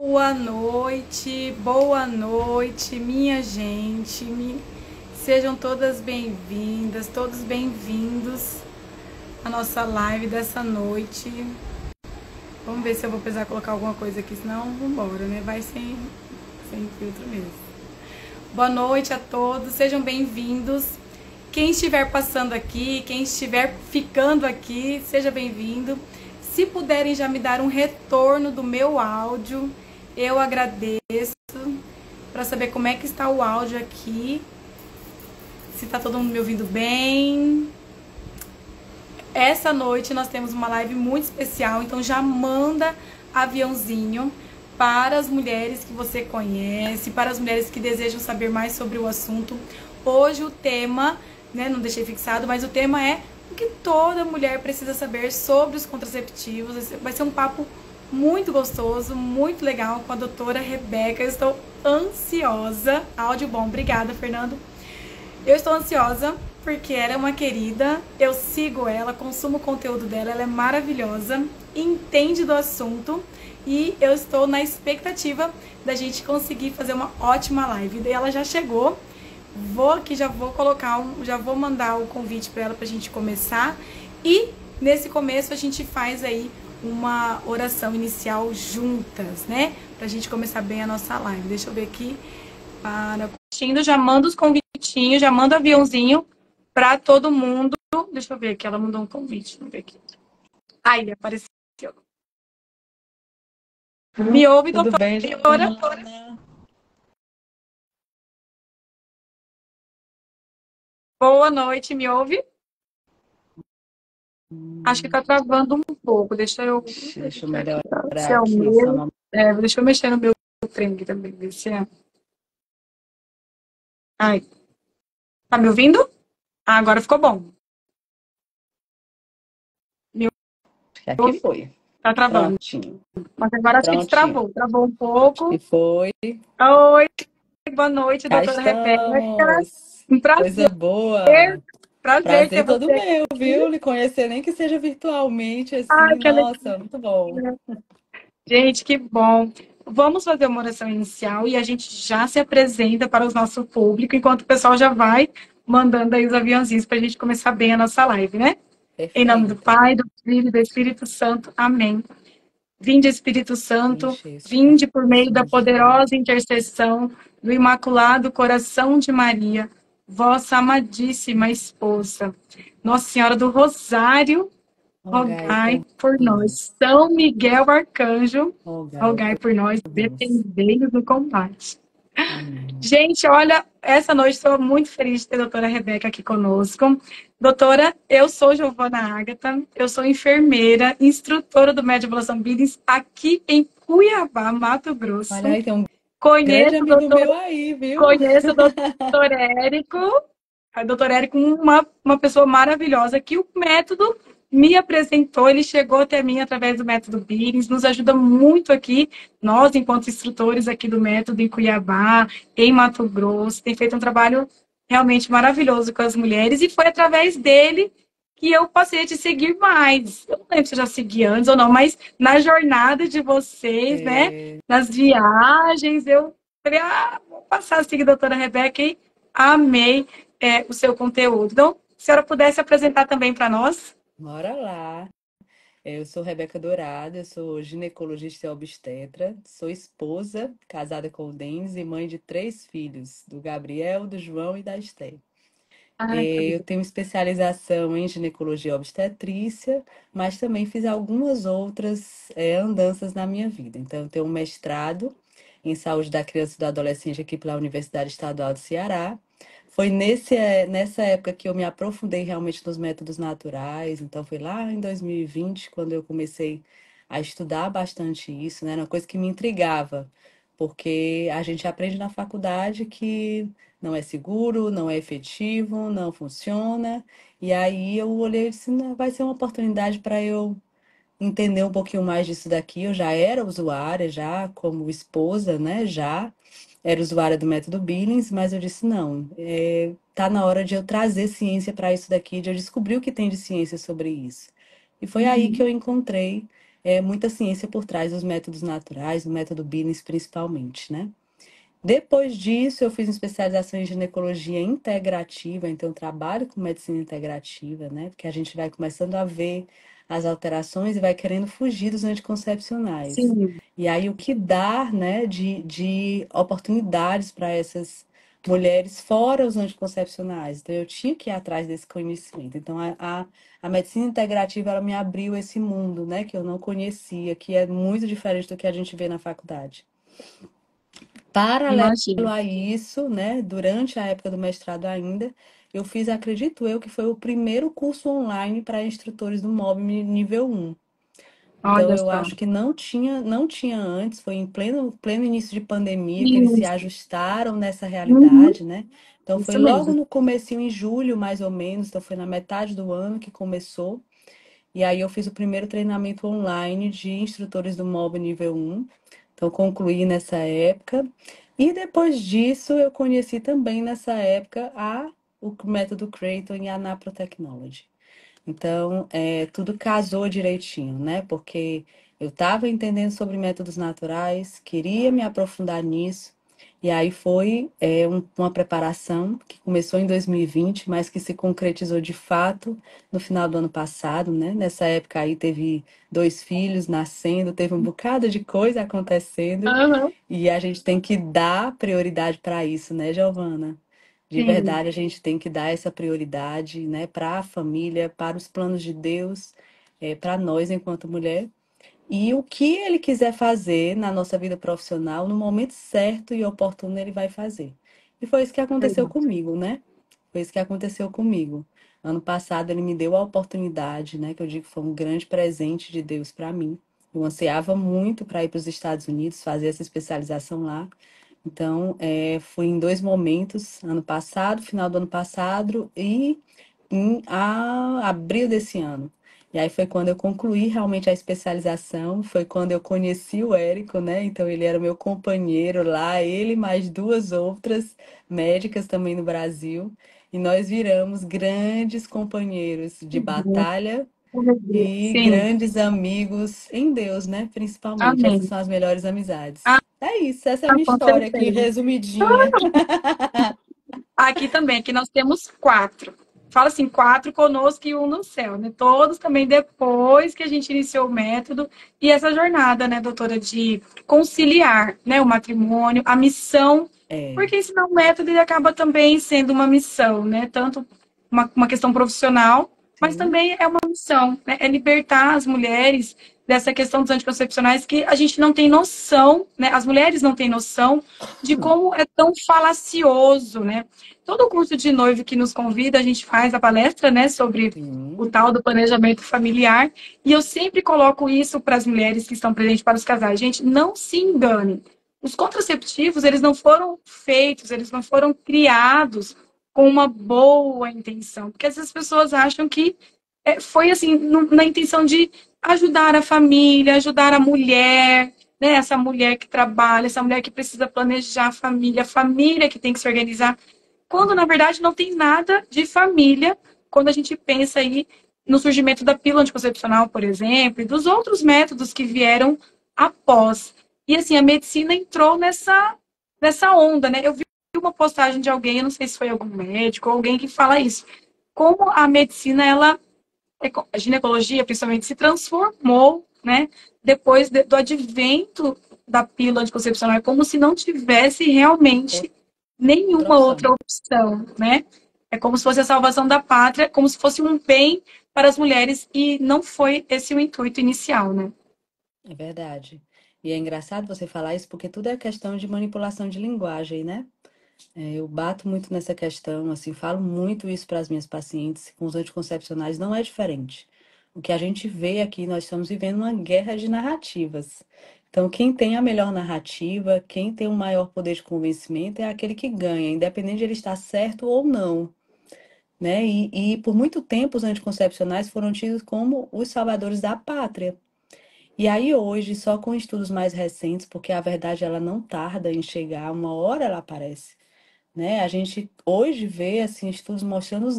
Boa noite, minha gente. Sejam todas bem-vindas, todos bem-vindos à nossa live dessa noite. Vamos ver se eu vou precisar colocar alguma coisa aqui, senão vamos embora, né? Vai sem filtro mesmo. Boa noite a todos, sejam bem-vindos. Quem estiver passando aqui, quem estiver ficando aqui, seja bem-vindo. Se puderem já me dar um retorno do meu áudio, eu agradeço, para saber como é que está o áudio aqui, se está todo mundo me ouvindo bem. Essa noite nós temos uma live muito especial, então já manda aviãozinho para as mulheres que você conhece, para as mulheres que desejam saber mais sobre o assunto. Hoje o tema, né, não deixei fixado, mas o tema é o que toda mulher precisa saber sobre os contraceptivos. Vai ser um papo muito gostoso, muito legal com a doutora Rebeca. Eu estou ansiosa. Áudio bom, obrigada, Fernando. Eu estou ansiosa porque ela é uma querida, eu sigo ela, consumo o conteúdo dela, ela é maravilhosa, entende do assunto e eu estou na expectativa da gente conseguir fazer uma ótima live. E ela já chegou, já vou mandar o convite para ela pra gente começar e nesse começo a gente faz aí uma oração inicial juntas, né? Pra gente começar bem a nossa live. Deixa eu ver aqui. Já manda os convitinhos, já manda aviãozinho pra todo mundo. Deixa eu ver aqui, ela mandou um convite. Vamos ver aqui. Aí, apareceu. Me ouve, Tudo doutora? bem, Giovana? Boa noite, me ouve? Acho que tá travando um pouco. Deixa eu Melhorar se é o aqui. Só meu. Deixa eu mexer no meu trem aqui também, ver se é. Ai, tá me ouvindo? Agora ficou bom. Me aqui ouve? foi. Tá travando. Prontinho. Mas agora acho que Prontinho. destravou. Travou um pouco. E foi. Oi, boa noite, Cá doutora Rebeca. estamos. Um Coisa prazer, boa. prazer ter Prazer todo você meu, aqui. viu? Lhe conhecer, nem que seja virtualmente, Ai, assim. que alegria. Nossa, muito bom. Gente, que bom. Vamos fazer uma oração inicial e a gente já se apresenta para o nosso público, enquanto o pessoal já vai mandando aí os aviãozinhos para a gente começar bem a nossa live, né? Em nome do Perfeito. Pai, do Filho e do Espírito Santo. Amém. Vinde, Espírito Santo, Enche esse vinde por meio da coração de Deus. poderosa intercessão do Imaculado Coração de Maria, vossa amadíssima esposa. Nossa Senhora do Rosário, Rogai rogai por por nós. nós. São Miguel Arcanjo, Rogai rogai por por nós, nós. defendei-nos no combate. Amém. Gente, olha, essa noite estou muito feliz de ter a doutora Rebeca aqui conosco. Doutora, eu sou Giovana Ágata, eu sou enfermeira, instrutora do Médio Evolução Business aqui em Cuiabá, Mato Olha Grosso. aí, tem um grande Conheço o amigo doutor, meu aí, viu? conheço o doutor Érico, o doutor Érico, uma pessoa maravilhosa, que o método me apresentou, ele chegou até mim através do método Billings, nos ajuda muito aqui, nós, enquanto instrutores aqui do método em Cuiabá, em Mato Grosso, tem feito um trabalho realmente maravilhoso com as mulheres, e foi através dele que eu passei a te seguir mais. Eu não lembro se eu já segui antes ou não, mas na jornada de vocês, né, É, nas viagens, eu falei, vou passar a seguir a doutora Rebeca e amei o seu conteúdo. Então, se a senhora pudesse apresentar também para nós. bora lá. Eu sou Rebeca Dourado, eu sou ginecologista e obstetra, sou esposa, casada com o Denis e mãe de 3 filhos, do Gabriel, do João e da Esther. Ai, que Eu tenho especialização em ginecologia e obstetrícia, mas também fiz algumas outras andanças na minha vida. Então, eu tenho um mestrado em saúde da criança e do adolescente aqui pela Universidade Estadual do Ceará. Foi nessa época que eu me aprofundei realmente nos métodos naturais. Então, foi lá em 2020, quando eu comecei a estudar bastante isso, né? Era uma coisa que me intrigava, porque a gente aprende na faculdade que não é seguro, não é efetivo, não funciona. E aí eu olhei e disse, não, vai ser uma oportunidade para eu entender um pouquinho mais disso daqui. Eu já era usuária, já como esposa, né? Já era usuária do método Billings, mas eu disse, não, tá na hora de eu trazer ciência para isso daqui, de eu descobrir o que tem de ciência sobre isso. E foi aí que uhum. eu encontrei. muita ciência por trás dos métodos naturais, do método Billings principalmente, né? Depois disso, eu fiz uma especialização em ginecologia integrativa, então eu trabalho com medicina integrativa, né? Porque a gente vai começando a ver as alterações e vai querendo fugir dos anticoncepcionais. Sim, E aí o que dá, né, de oportunidades para essas mulheres fora os anticoncepcionais. Então eu tinha que ir atrás desse conhecimento. Então a medicina integrativa, ela me abriu esse mundo, né, que eu não conhecia, que é muito diferente do que a gente vê na faculdade. Paralelo imagino. a isso, né, durante a época do mestrado ainda, eu fiz, acredito eu, que foi o primeiro curso online para instrutores do MOB nível 1. Então, Olha eu só. acho que não tinha antes, foi em pleno início de pandemia que eles se Isso. ajustaram nessa Uhum, realidade, né? Então, foi isso logo mesmo. no comecinho, em julho, mais ou menos, então foi na metade do ano que começou. E aí eu fiz o primeiro treinamento online de instrutores do MOB nível 1. Então concluí nessa época. E depois disso eu conheci também nessa época o método Creighton e a Naprotechnology. Então, tudo casou direitinho, né? Porque eu estava entendendo sobre métodos naturais, queria me aprofundar nisso, e aí foi uma preparação que começou em 2020, mas que se concretizou de fato no final do ano passado, né? Nessa época aí teve 2 filhos nascendo, teve um bocado de coisa acontecendo, Aham. e a gente tem que dar prioridade para isso, né, Giovana? De Sim, verdade, a gente tem que dar essa prioridade, né, para a família, para os planos de Deus, para nós enquanto mulher. E o que ele quiser fazer na nossa vida profissional, no momento certo e oportuno, ele vai fazer. E foi isso que aconteceu verdade. comigo, né? Foi isso que aconteceu comigo. Ano passado ele me deu a oportunidade, né, que eu digo que foi um grande presente de Deus para mim. Eu ansiava muito para ir para os Estados Unidos, fazer essa especialização lá. Então, fui em 2 momentos, ano passado, final do ano passado e em abril desse ano. E aí foi quando eu concluí realmente a especialização, foi quando eu conheci o Érico, né? Então ele era meu companheiro lá, ele e mais 2 outras médicas também no Brasil. E nós viramos grandes companheiros de Uhum. batalha e Sim, grandes amigos em Deus, né? Principalmente. Essas amém. são as melhores amizades. Ah, É isso, essa é a minha com história aqui, certeza. resumidinha. Aqui também, aqui nós temos quatro. Fala assim, quatro conosco e um no céu, né? Todos também depois que a gente iniciou o método e essa jornada, né, doutora, de conciliar, né, o matrimônio, a missão, É, porque senão o método ele acaba também sendo uma missão, né? Tanto uma questão profissional, mas sim. também é uma missão, né? É libertar as mulheres dessa questão dos anticoncepcionais que a gente não tem noção, né? As mulheres não têm noção de como é tão falacioso, né? Todo curso de noivo que nos convida, a gente faz a palestra, né, sobre Sim. o tal do planejamento familiar, e eu sempre coloco isso para as mulheres que estão presentes, para os casais. Gente, não se engane. Os contraceptivos, eles não foram feitos, eles não foram criados com uma boa intenção, porque essas pessoas acham que foi assim, na intenção de ajudar a família, ajudar a mulher, né? Essa mulher que trabalha, essa mulher que precisa planejar a família que tem que se organizar quando na verdade não tem nada de família, quando a gente pensa aí no surgimento da pílula anticoncepcional, por exemplo, e dos outros métodos que vieram após. E assim, a medicina entrou nessa onda, né? Eu vi uma postagem de alguém, eu não sei se foi algum médico ou alguém que fala isso. Como a medicina, a ginecologia, principalmente, se transformou, né? Depois do advento da pílula anticoncepcional, é como se não tivesse realmente Outra nenhuma outra opção. opção, né? É como se fosse a salvação da pátria, como se fosse um bem para as mulheres e não foi esse o intuito inicial, né? É verdade. E é engraçado você falar isso porque tudo é questão de manipulação de linguagem, né? Eu bato muito nessa questão, assim, falo muito isso para as minhas pacientes, com os anticoncepcionais não é diferente. O que a gente vê aqui, nós estamos vivendo uma guerra de narrativas. Então, quem tem a melhor narrativa, quem tem o maior poder de convencimento é aquele que ganha, independente de ele estar certo ou não, né? E por muito tempo os anticoncepcionais foram tidos como os salvadores da pátria. E aí hoje, só com estudos mais recentes, porque a verdade ela não tarda em chegar, uma hora ela aparece, né? A gente hoje vê assim estudos mostrando os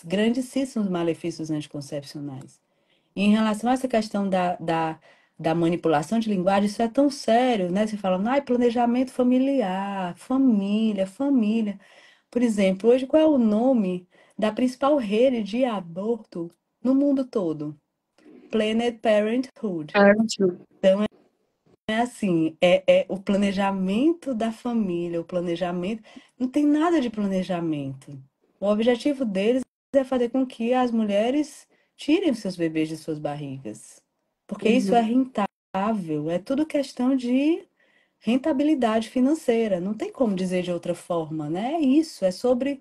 grandíssimos malefícios anticoncepcionais. E em relação a essa questão da manipulação de linguagem, isso é tão sério, né? Você fala, ai, planejamento familiar, família, família. Por exemplo, hoje qual é o nome da principal rede de aborto no mundo todo? Planned Parenthood. Certo. É assim, é o planejamento da família, o planejamento. Não tem nada de planejamento. O objetivo deles é fazer com que as mulheres tirem os seus bebês de suas barrigas. Porque isso é Uhum. rentável, é tudo questão de rentabilidade financeira. Não tem como dizer de outra forma, né? É isso, é sobre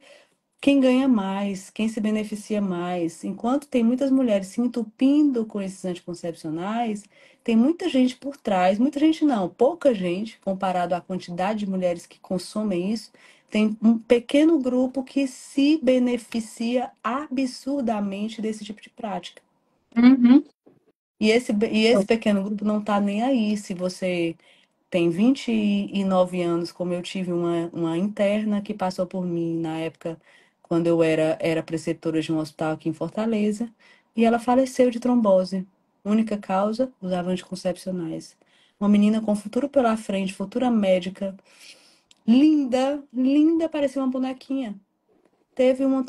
quem ganha mais, quem se beneficia mais. Enquanto tem muitas mulheres se entupindo com esses anticoncepcionais, tem muita gente por trás, muita gente não, pouca gente, comparado à quantidade de mulheres que consomem isso, tem um pequeno grupo que se beneficia absurdamente desse tipo de prática. Uhum. E esse pequeno grupo não está nem aí se você tem 29 anos, como eu tive uma interna que passou por mim na época, quando eu era preceptora de um hospital aqui em Fortaleza, e ela faleceu de trombose. Única causa, usava anticoncepcionais. Uma menina com futuro pela frente, futura médica, linda, linda, parecia uma bonequinha. Teve um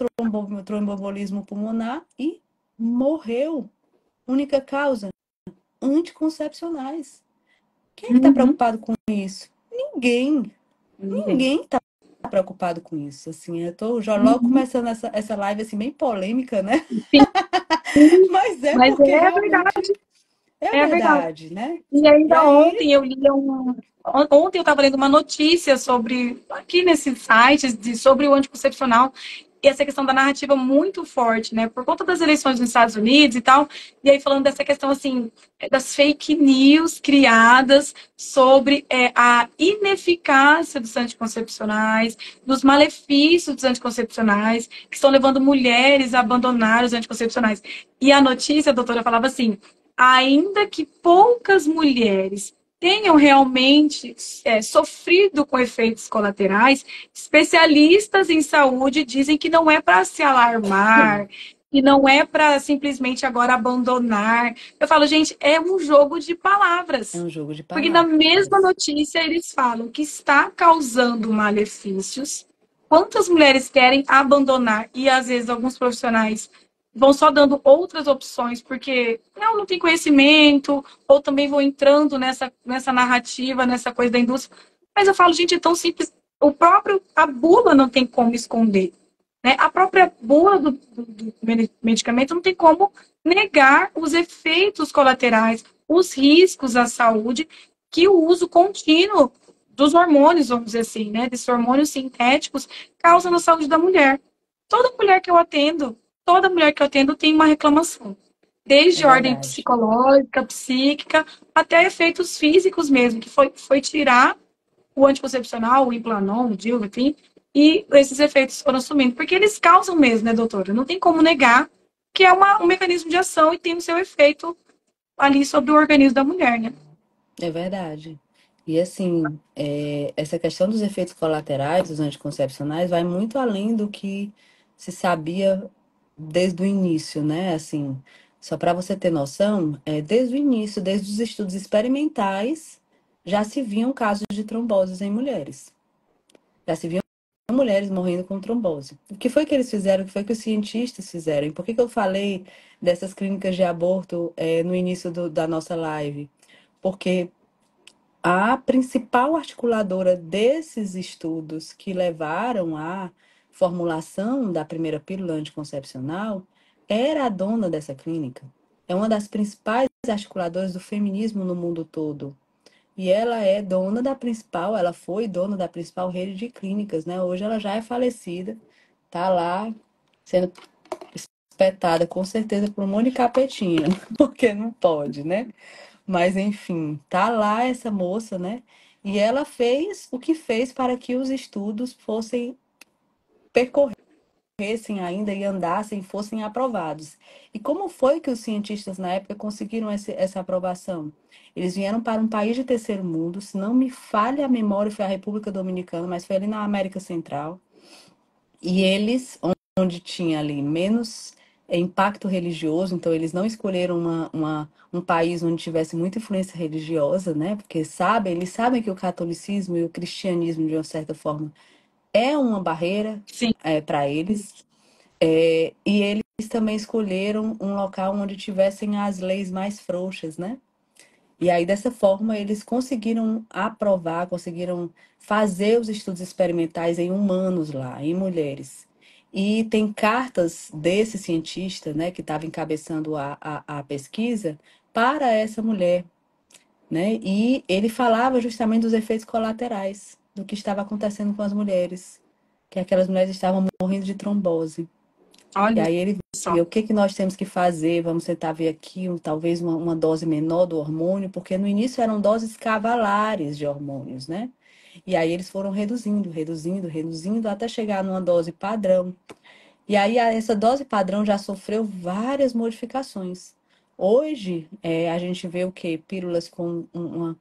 tromboembolismo pulmonar e morreu. Única causa, anticoncepcionais. Quem é que está Uhum. preocupado com isso? Ninguém. Ninguém. Ninguém tá preocupado com isso, assim, eu tô já logo Uhum. começando essa live, assim, bem polêmica, né? Sim, Mas é mas porque é verdade, realmente é a é verdade. verdade, né? E E ainda aí, ontem eu li ontem eu estava lendo uma notícia sobre aqui nesses sites sobre o anticoncepcional e essa questão da narrativa muito forte, né? Por conta das eleições nos Estados Unidos e tal. E aí falando dessa questão assim das fake news criadas sobre a ineficácia dos anticoncepcionais, dos malefícios dos anticoncepcionais, que estão levando mulheres a abandonar os anticoncepcionais. E a notícia, a doutora, falava assim: ainda que poucas mulheres tenham realmente sofrido com efeitos colaterais, especialistas em saúde dizem que não é para se alarmar, e não é para simplesmente agora abandonar. Eu falo, gente, é um jogo de é palavras. um jogo de Porque na mesma palavras. notícia eles falam que está causando malefícios. Quantas mulheres querem abandonar? E às vezes alguns profissionais vão só dando outras opções, porque não tem conhecimento, ou também vão entrando nessa narrativa, nessa coisa da indústria. Mas eu falo, gente, é tão simples. A bula não tem como esconder. Né? A própria bula do medicamento não tem como negar os efeitos colaterais, os riscos à saúde que o uso contínuo dos hormônios, vamos dizer assim, né, desses hormônios sintéticos, causa na saúde da mulher. Toda mulher que eu atendo, toda mulher que eu atendo tem uma reclamação. É Desde ordem verdade. psicológica, psíquica, até efeitos físicos mesmo, que foi tirar o anticoncepcional, o Implanon, o DIU, enfim, e esses efeitos foram sumindo, porque eles causam mesmo, né, doutora? Não tem como negar que é um mecanismo de ação e tem o seu efeito ali sobre o organismo da mulher, né? É verdade. E assim, essa questão dos efeitos colaterais dos anticoncepcionais vai muito além do que se sabia desde o início, né? Assim, só para você ter noção, desde o início, desde os estudos experimentais, já se viam casos de tromboses em mulheres. Já se viam mulheres morrendo com trombose. O que foi que eles fizeram? O que foi que os cientistas fizeram? E por que que eu falei dessas clínicas de aborto, no início da nossa live? Porque a principal articuladora desses estudos que levaram à formulação da primeira pílula anticoncepcional era a dona dessa clínica. É uma das principais articuladoras do feminismo no mundo todo. E ela é dona da principal, ela foi dona da principal rede de clínicas, né? Hoje ela já é falecida, tá lá sendo espetada com certeza por um monte de capetinha, porque não pode, né? Mas enfim, tá lá essa moça, né? E ela fez o que fez para que os estudos fossem percorressem ainda e andassem, fossem aprovados. E como foi que os cientistas na época conseguiram essa aprovação? Eles vieram para um país de terceiro mundo, se não me falha a memória, foi a República Dominicana, mas foi ali na América Central. E eles, onde tinha ali menos impacto religioso, então eles não escolheram um país onde tivesse muita influência religiosa, né? Porque eles sabem que o catolicismo e o cristianismo, de uma certa forma, é uma barreira Sim. para eles. E eles também escolheram um local onde tivessem as leis mais frouxas, né? E aí, dessa forma, eles conseguiram aprovar, conseguiram fazer os estudos experimentais em humanos lá, em mulheres. E tem cartas desse cientista, né, que estava encabeçando a pesquisa, para essa mulher, né? E ele falava justamente dos efeitos colaterais do que estava acontecendo com as mulheres, que aquelas mulheres estavam morrendo de trombose. E Olha aí ele só. via o que que nós temos que fazer, vamos tentar ver aqui talvez uma dose menor do hormônio, porque no início eram doses cavalares de hormônios, né? E aí eles foram reduzindo, reduzindo, reduzindo, até chegar numa dose padrão. E aí essa dose padrão já sofreu várias modificações. Hoje, a gente vê o quê? Pílulas com uma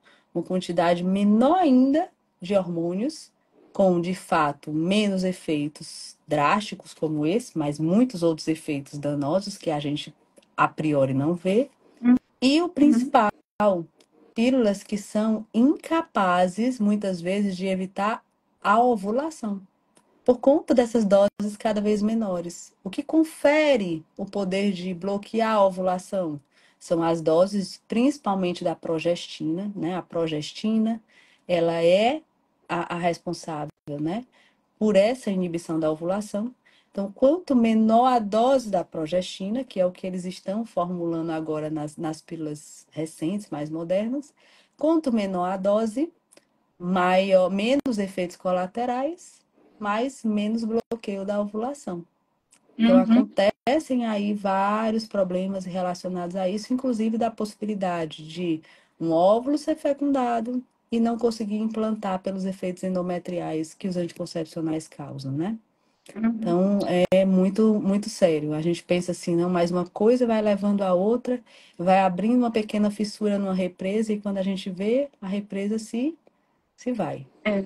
quantidade menor ainda de hormônios, com, de fato, menos efeitos drásticos como esse, mas muitos outros efeitos danosos que a gente a priori não vê. E o Uhum. principal, pílulas que são incapazes, muitas vezes, de evitar a ovulação por conta dessas doses cada vez menores. O que confere o poder de bloquear a ovulação são as doses, principalmente da progestina, né? A progestina, ela é a responsável, né, por essa inibição da ovulação. Então, quanto menor a dose da progestina, que é o que eles estão formulando agora nas pílulas recentes, mais modernas, quanto menor a dose, menos efeitos colaterais, mas menos bloqueio da ovulação. Então, Uhum. acontecem aí vários problemas relacionados a isso, inclusive da possibilidade de um óvulo ser fecundado e não conseguir implantar pelos efeitos endometriais que os anticoncepcionais causam, né? Uhum. Então, é muito, muito sério. A gente pensa assim, não, mas uma coisa vai levando a outra, vai abrindo uma pequena fissura numa represa e quando a gente vê, a represa se vai. É.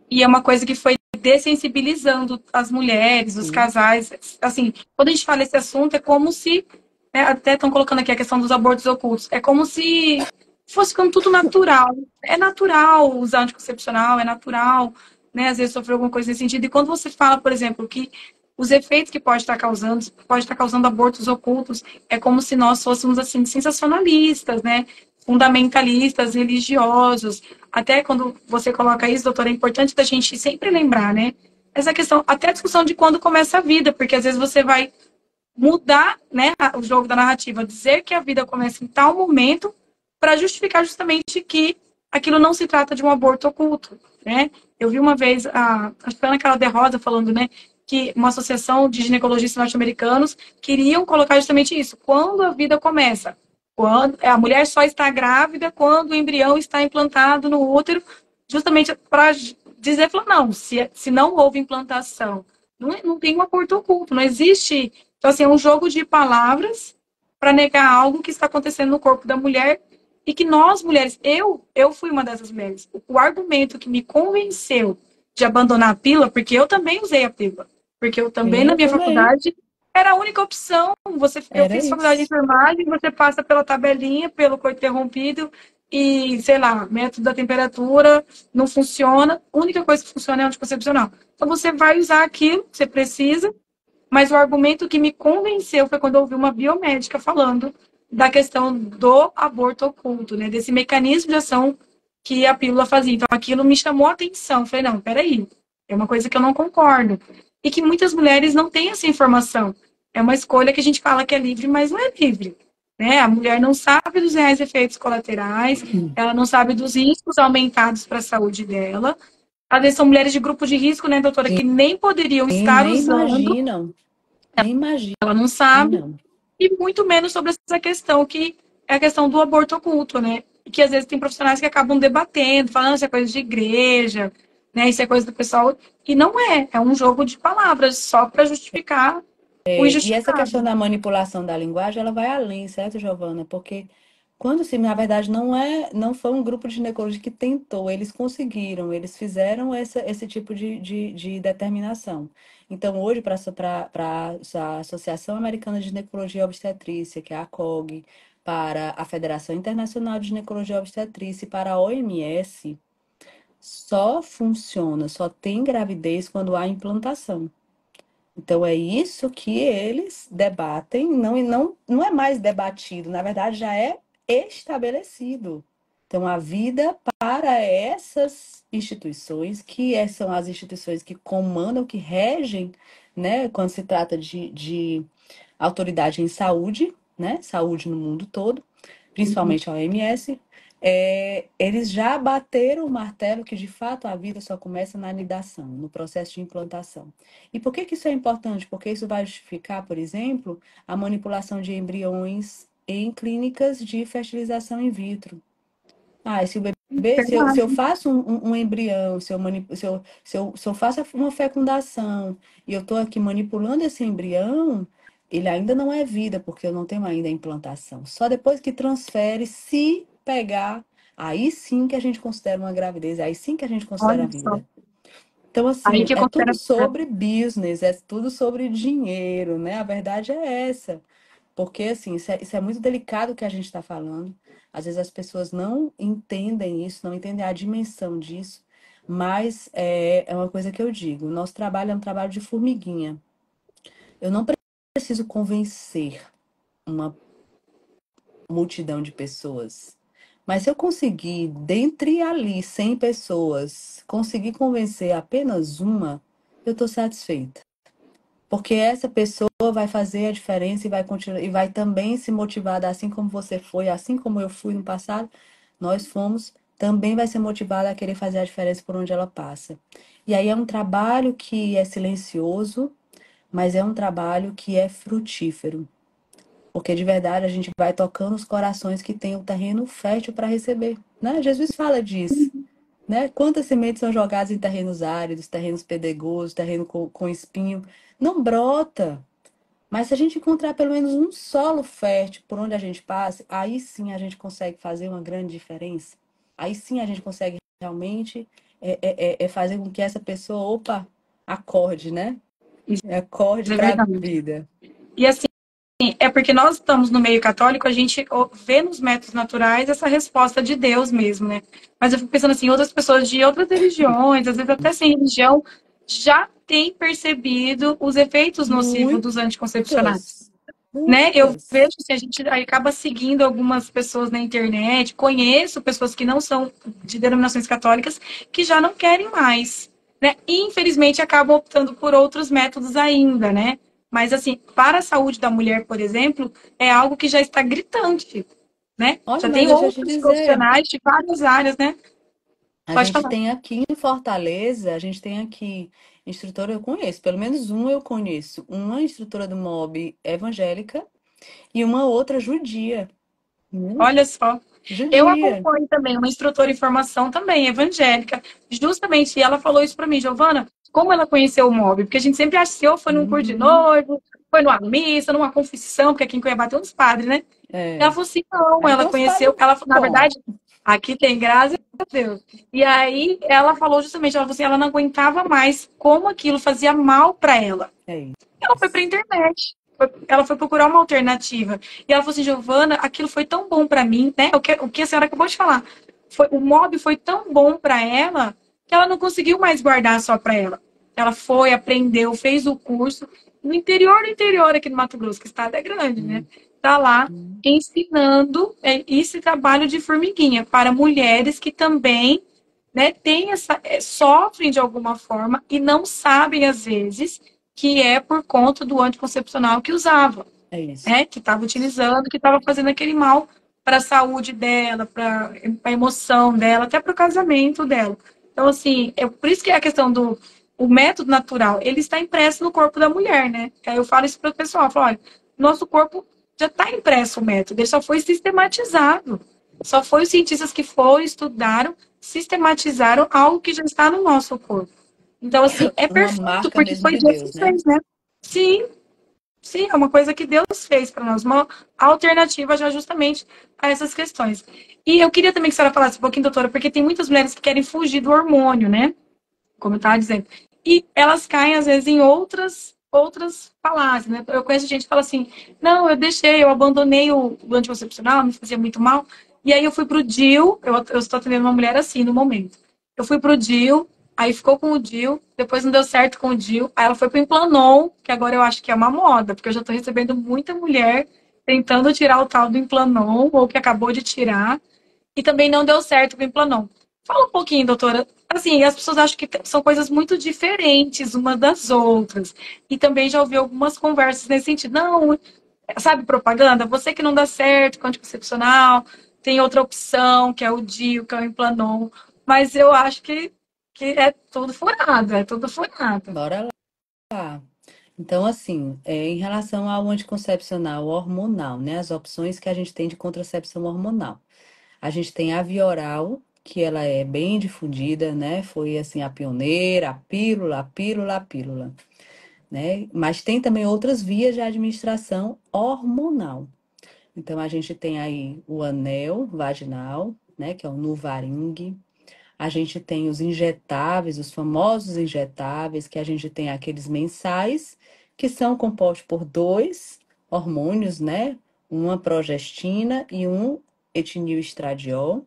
E é uma coisa que foi dessensibilizando as mulheres, os Sim, casais. Assim, quando a gente fala esse assunto, é como se, né, até estão colocando aqui a questão dos abortos ocultos, é como se fosse ficando tudo natural. É natural usar anticoncepcional, é natural, né, às vezes sofrer alguma coisa nesse sentido. E quando você fala, por exemplo, que os efeitos que pode estar causando abortos ocultos, é como se nós fôssemos, assim, sensacionalistas, né, fundamentalistas, religiosos. Até quando você coloca isso, doutora, é importante da gente sempre lembrar, né? Essa questão, até a discussão de quando começa a vida, porque às vezes você vai mudar, né, o jogo da narrativa, dizer que a vida começa em tal momento para justificar justamente que aquilo não se trata de um aborto oculto, né? Eu vi uma vez acho que foi a Ana Carla de Rosa falando, né, que uma associação de ginecologistas norte-americanos queriam colocar justamente isso, quando a vida começa. Quando a mulher só está grávida quando o embrião está implantado no útero, justamente para dizer, falar, não, se não houve implantação, não tem um aborto oculto, não existe. Então, assim, é um jogo de palavras para negar algo que está acontecendo no corpo da mulher e que nós, mulheres, eu fui uma dessas mulheres. O argumento que me convenceu de abandonar a pílula, porque eu também usei a pílula, porque eu também, sim, na eu minha também. faculdade, era a única opção. Eu Era fiz faculdade de isso. enfermagem, você passa pela tabelinha, pelo coito interrompido, e, sei lá, método da temperatura não funciona. A única coisa que funciona é o anticoncepcional. Então, você vai usar aquilo que você precisa, mas o argumento que me convenceu foi quando eu ouvi uma biomédica falando da questão do aborto oculto, né? Desse mecanismo de ação que a pílula fazia. Então, aquilo me chamou a atenção. Falei, não, peraí, é uma coisa que eu não concordo. E que muitas mulheres não têm essa informação. É uma escolha que a gente fala que é livre, mas não é livre. Né? A mulher não sabe dos reais efeitos colaterais, ela não sabe dos riscos aumentados para a saúde dela. Às vezes são mulheres de grupo de risco, né, doutora, Sim, que nem poderiam estar nem usando, imaginam, nem ela não sabe, imaginam. e muito menos sobre essa questão, que é a questão do aborto oculto, né? E que às vezes tem profissionais que acabam debatendo, falando isso é coisa de igreja, né? Isso é coisa do pessoal. E não é, é um jogo de palavras só para justificar o E essa questão injustificável. da manipulação da linguagem, ela vai além, certo, Giovana? Porque Quando se, na verdade, não foi um grupo de ginecologia que tentou, eles conseguiram, eles fizeram esse tipo de determinação. Então, hoje, para a Associação Americana de Ginecologia e Obstetrícia, que é a ACOG, para a Federação Internacional de Ginecologia e Obstetrícia e para a OMS, só funciona, só tem gravidez quando há implantação. Então é isso que eles debatem, não é mais debatido, na verdade já é estabelecido. Então a vida para essas instituições, são as instituições que comandam, que regem, né, quando se trata de autoridade em saúde, né, saúde no mundo todo, Uhum. principalmente a OMS, eles já bateram o martelo que de fato a vida só começa na anidação, no processo de implantação. E por que que isso é importante? Porque isso vai justificar, por exemplo, a manipulação de embriões em clínicas de fertilização in vitro. Ah, se o bebê, se eu Verdade. faço um embrião, se eu faço uma fecundação e eu estou aqui manipulando esse embrião, ele ainda não é vida, porque eu não tenho ainda a implantação. Só depois que transfere, se pegar, aí sim que a gente considera uma gravidez, aí sim que a gente considera Olha só. vida. Então, Aí assim, que é considera. tudo sobre business, é tudo sobre dinheiro, né? A verdade é essa. Porque, assim, isso é muito delicado o que a gente está falando. Às vezes as pessoas não entendem isso, não entendem a dimensão disso, mas é uma coisa que eu digo: o nosso trabalho é um trabalho de formiguinha. Eu não preciso convencer uma multidão de pessoas. Mas se eu conseguir, dentre ali 100 pessoas, conseguir convencer apenas uma, eu estou satisfeita. Porque essa pessoa vai fazer a diferença e vai continuar, e vai também se motivada, assim como você foi, assim como eu fui no passado, nós fomos, também vai ser motivada a querer fazer a diferença por onde ela passa. E aí é um trabalho que é silencioso, mas é um trabalho que é frutífero. Porque de verdade a gente vai tocando os corações que têm o terreno fértil para receber, né? Jesus fala disso, né? Quantas sementes são jogadas em terrenos áridos, terrenos pedregosos, terreno com espinho, não brota. Mas se a gente encontrar pelo menos um solo fértil por onde a gente passe, aí sim a gente consegue fazer uma grande diferença. Aí sim a gente consegue realmente fazer com que essa pessoa, opa, acorde, né? Isso Acorde é para a verdade. vida. E assim, é porque nós estamos no meio católico, a gente vê nos métodos naturais essa resposta de Deus mesmo, né? Mas eu fico pensando assim, outras pessoas de outras religiões, às vezes até sem religião, já têm percebido os efeitos nocivos dos anticoncepcionais. Muitas, Né? Eu vejo muitas. que a gente aí acaba seguindo algumas pessoas na internet, conheço pessoas que não são de denominações católicas que já não querem mais, né? E, infelizmente acabam optando por outros métodos ainda, né? Mas assim, para a saúde da mulher, por exemplo, é algo que já está gritante, né? Olha, Já mas tem deixa eu te outros dizer, profissionais de várias áreas, né? a Pode gente falar. tem aqui em Fortaleza, a gente tem aqui instrutora, eu conheço, pelo menos um eu conheço, uma instrutora do MOB evangélica e uma outra judia. Olha só. Eu Judia. acompanho também uma instrutora em formação também, evangélica, justamente, e ela falou isso para mim, Giovana, como ela conheceu o MOB? Porque a gente sempre achou, foi num curso de Uhum. noivo, foi numa missa, numa confissão, porque aqui em Cuiabá tem uns padres, né? Ela É. falou assim, não, Aí tem ela uns conheceu, padres ela, na bom. verdade, aqui tem, graças a Deus. E aí ela falou justamente, ela falou assim, ela não aguentava mais como aquilo fazia mal para ela. É Ela foi para a isso. internet. Ela foi procurar uma alternativa. E ela falou assim, Giovana, aquilo foi tão bom para mim, né? O que a senhora acabou de falar. O mob foi tão bom para ela que ela não conseguiu mais guardar só para ela. Ela foi, aprendeu, fez o curso. No interior do interior aqui no Mato Grosso, que o estado é grande, né? Uhum. Tá lá ensinando esse trabalho de formiguinha para mulheres que também, né, têm sofrem de alguma forma e não sabem, às vezes, que é por conta do anticoncepcional que usava, É isso. né? Que estava utilizando, que estava fazendo aquele mal para a saúde dela, para a emoção dela, até para o casamento dela. Então, assim, é por isso que é a questão do o método natural, ele está impresso no corpo da mulher, né? Aí eu falo isso para o pessoal, eu falo, olha, nosso corpo já está impresso o método, ele só foi sistematizado. Só foi os cientistas que foram, estudaram, sistematizaram algo que já está no nosso corpo. Então, assim, é Uma perfeito, marca porque mesmo foi de Deus que Deus, né? fez, né? Sim, Sim, é uma coisa que Deus fez para nós, uma alternativa já justamente a essas questões. E eu queria também que a senhora falasse um pouquinho, doutora, porque tem muitas mulheres que querem fugir do hormônio, né? Como eu estava dizendo. E elas caem, às vezes, em outras falácias, né? Eu conheço gente que fala assim, não, eu deixei, eu abandonei o anticoncepcional, me fazia muito mal, e aí eu fui pro DIU, eu estou atendendo uma mulher assim no momento. Eu fui pro DIU, aí ficou com o DIU, depois não deu certo com o DIU, aí ela foi pro Implanon, que agora eu acho que é uma moda, porque eu já estou recebendo muita mulher tentando tirar o tal do Implanon, ou que acabou de tirar, e também não deu certo com o Implanon. Fala um pouquinho, doutora. Assim, as pessoas acham que são coisas muito diferentes umas das outras. E também já ouvi algumas conversas nesse sentido. Não, sabe propaganda? Você que não dá certo com anticoncepcional, tem outra opção, que é o DIU, que é o Implanon. Mas eu acho que é tudo furado, é tudo furado. Bora lá. Então, assim, em relação ao anticoncepcional hormonal, né? As opções que a gente tem de contracepção hormonal. A gente tem a via oral, que ela é bem difundida, né? Foi, assim, a pioneira, a pílula, a pílula, a pílula, né? Mas tem também outras vias de administração hormonal. Então, a gente tem aí o anel vaginal, né? Que é o Nuvaring. A gente tem os injetáveis, os famosos injetáveis, que a gente tem aqueles mensais, que são compostos por dois hormônios, né? Uma progestina e um etilneestradiol.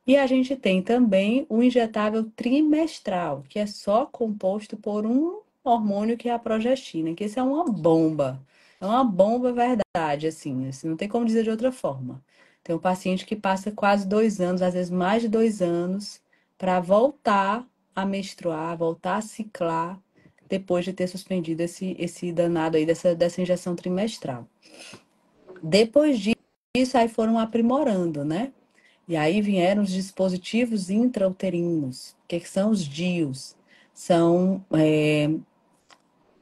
E a gente tem também o injetável trimestral, que é só composto por um hormônio que é a progestina, que esse é uma bomba. É uma bomba verdade, assim, não tem como dizer de outra forma. Tem um paciente que passa quase 2 anos, às vezes mais de 2 anos, para voltar a menstruar, voltar a ciclar, depois de ter suspendido esse danado aí dessa injeção trimestral. Depois disso, aí foram aprimorando, né? E aí vieram os dispositivos intrauterinos. O que são os DIUs? São,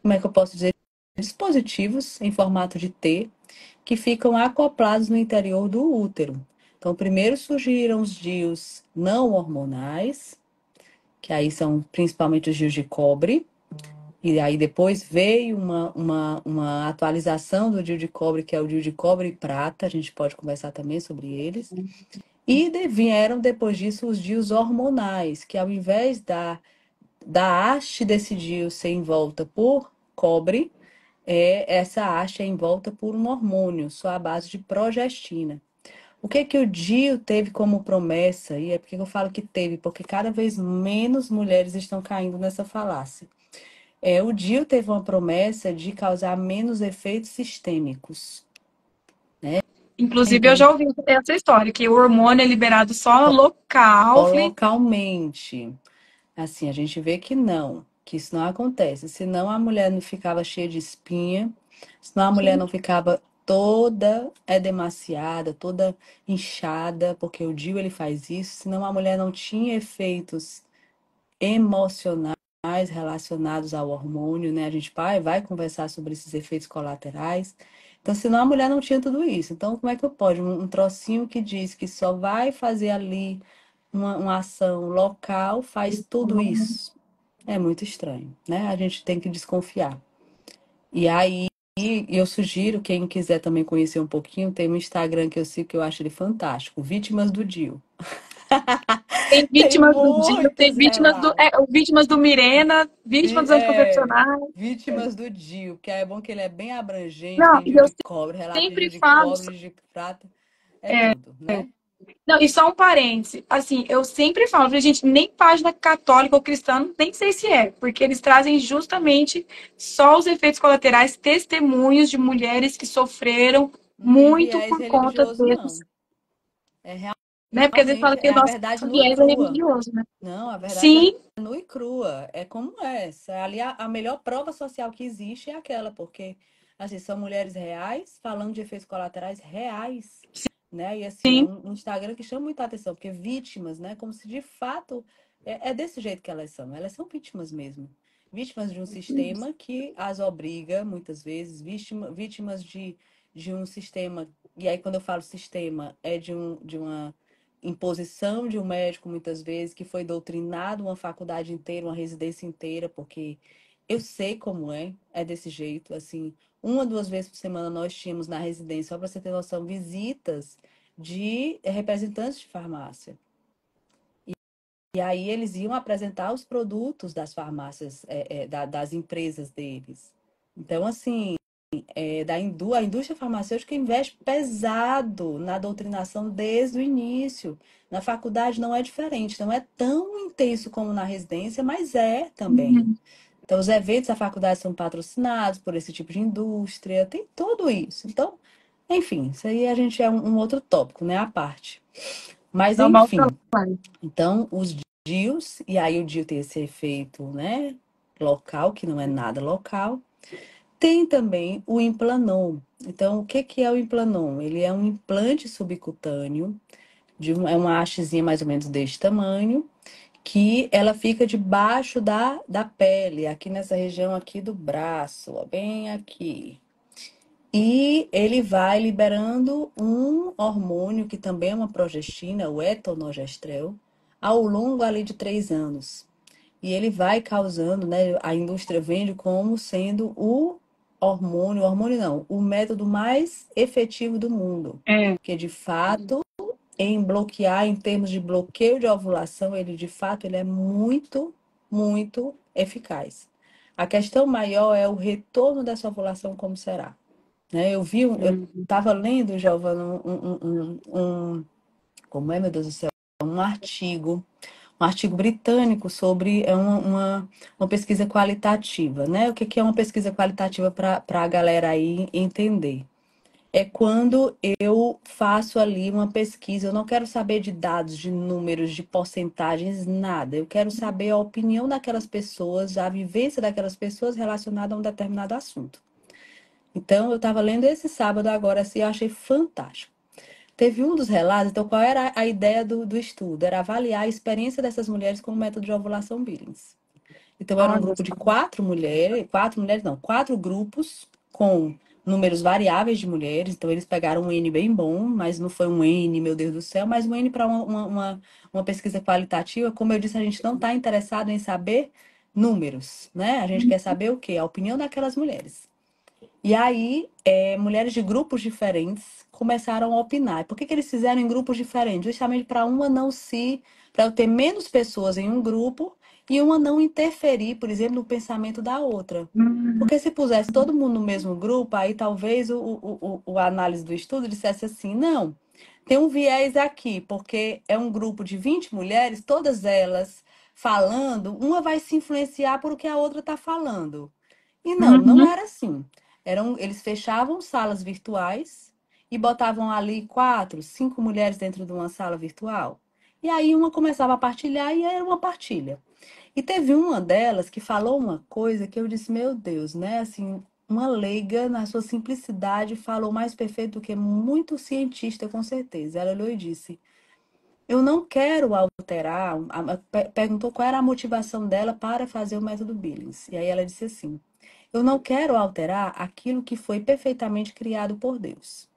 como é que eu posso dizer? Dispositivos em formato de T que ficam acoplados no interior do útero. Então, primeiro surgiram os DIUs não hormonais, que aí são principalmente os DIUs de cobre. E aí depois veio uma atualização do DIU de cobre, que é o DIU de cobre e prata. A gente pode conversar também sobre eles. E vieram depois disso os DIUs hormonais, que ao invés da haste desse DIU ser envolta por cobre, essa haste é envolta por um hormônio, só à base de progestina. O que que o DIU teve como promessa? E é porque eu falo que teve, porque cada vez menos mulheres estão caindo nessa falácia. O DIU teve uma promessa de causar menos efeitos sistêmicos, né? Inclusive, eu Então, já ouvi essa história, que o hormônio é liberado só local. Eu falei, localmente. Assim, a gente vê que isso não acontece. Senão a mulher não ficava cheia de espinha, senão a mulher não ficava toda edemaciada, toda inchada, porque o DIU ele faz isso, senão a mulher não tinha efeitos emocionais relacionados ao hormônio, né? A gente vai conversar sobre esses efeitos colaterais. Então, senão a mulher não tinha tudo isso. Então, como é que pode? Um trocinho que diz que só vai fazer ali uma ação local, faz tudo isso. É muito estranho, né? A gente tem que desconfiar. E aí, eu sugiro, quem quiser também conhecer um pouquinho, tem um Instagram que eu sigo que eu acho ele fantástico, Vítimas do Dio. tem Tem vítimas do DIU, tem muitos vítimas relatos. vítimas do Mirena, vítimas Vi- dos é, anticoncepcionais. Vítimas do DIU, que é bom que ele é bem abrangente, Não, tem e DIU eu de cobre, relato de sempre DIU de falo. cobre, DIU de prata, é tudo, né? Não, e só um parêntese. Assim, eu sempre falo, falei, gente, nem página católica ou cristã, nem sei se é, porque eles trazem justamente só os efeitos colaterais, testemunhos de mulheres que sofreram Não tem muito viés por conta religioso, desses, não. É né? Porque às vezes fala realmente, que é o a nosso verdade nua e viés é crua. religioso, né? Não, a verdade é Sim, nua e crua. É como essa. Ali a melhor prova social que existe é aquela, porque assim, são mulheres reais falando de efeitos colaterais reais, né? E assim, é sim, um Instagram que chama muita atenção, porque vítimas, né? Como se de fato é desse jeito que elas são vítimas mesmo. Vítimas de um sistema que as obriga, muitas vezes, vítimas de um sistema, e aí quando eu falo sistema, é de uma imposição de um médico, muitas vezes, que foi doutrinado uma faculdade inteira, uma residência inteira, porque eu sei como é desse jeito, assim, uma, duas vezes por semana nós tínhamos na residência, só para você ter noção, visitas de representantes de farmácia. E aí eles iam apresentar os produtos das farmácias, das empresas deles. Então, assim, a indústria farmacêutica investe pesado na doutrinação desde o início. Na faculdade não é diferente, não é tão intenso como na residência, mas é também. Uhum. Então, os eventos da faculdade são patrocinados por esse tipo de indústria, tem tudo isso. Então, enfim, isso aí a gente é um outro tópico, né, à parte. Mas, Normal enfim, trabalho. então os DIUs, e aí o DIU tem esse efeito, né, local, que não é nada local. Tem também o Implanon. Então, o que que é o Implanon? Ele é um implante subcutâneo, é uma hastezinha mais ou menos deste tamanho, que ela fica debaixo da pele, aqui nessa região aqui do braço, ó, bem aqui. E ele vai liberando um hormônio que também é uma progestina, o etonogestrel, ao longo ali de 3 anos. E ele vai causando, né? A indústria vende como sendo o hormônio não, o método mais efetivo do mundo. É. Porque de fato, em bloquear, em termos de bloqueio de ovulação, ele de fato ele é muito, muito eficaz. A questão maior é o retorno dessa ovulação, como será? Né? Eu Hum. estava lendo, Giovana, como é, meu Deus do céu, um artigo britânico sobre uma pesquisa qualitativa, né? O que que é uma pesquisa qualitativa para a galera aí entender? É quando eu faço ali uma pesquisa, eu não quero saber de dados, de números, de porcentagens, nada. Eu quero saber a opinião daquelas pessoas, a vivência daquelas pessoas relacionada a um determinado assunto. Então, eu estava lendo esse sábado agora, assim, eu achei fantástico. Teve um dos relatos, então qual era a ideia do estudo? Era avaliar a experiência dessas mulheres com o método de ovulação Billings. Então era um Olha grupo de só. 4 mulheres, 4 mulheres não, 4 grupos com números variáveis de mulheres. Então eles pegaram um N bem bom, mas não foi um N, meu Deus do céu, mas um N para uma pesquisa qualitativa. Como eu disse, a gente não está interessado em saber números, né? A gente quer saber o quê? A opinião daquelas mulheres. E aí, mulheres de grupos diferentes começaram a opinar. Por que que eles fizeram em grupos diferentes? Justamente para uma não se. Para eu ter menos pessoas em um grupo e uma não interferir, por exemplo, no pensamento da outra. Hum. Porque se pusesse todo mundo no mesmo grupo, aí talvez a análise do estudo dissesse assim: não, tem um viés aqui, porque é um grupo de 20 mulheres, todas elas falando, uma vai se influenciar por o que a outra está falando. E não Uhum. era assim. Eles fechavam salas virtuais e botavam ali 4, 5 mulheres dentro de uma sala virtual. E aí uma começava a partilhar e era uma partilha. E teve uma delas que falou uma coisa que eu disse, meu Deus, né? Assim, uma leiga, na sua simplicidade, falou mais perfeito do que muito cientista, com certeza. Ela olhou e disse: eu não quero alterar. Perguntou qual era a motivação dela para fazer o método Billings. E aí ela disse assim: eu não quero alterar aquilo que foi perfeitamente criado por Deus,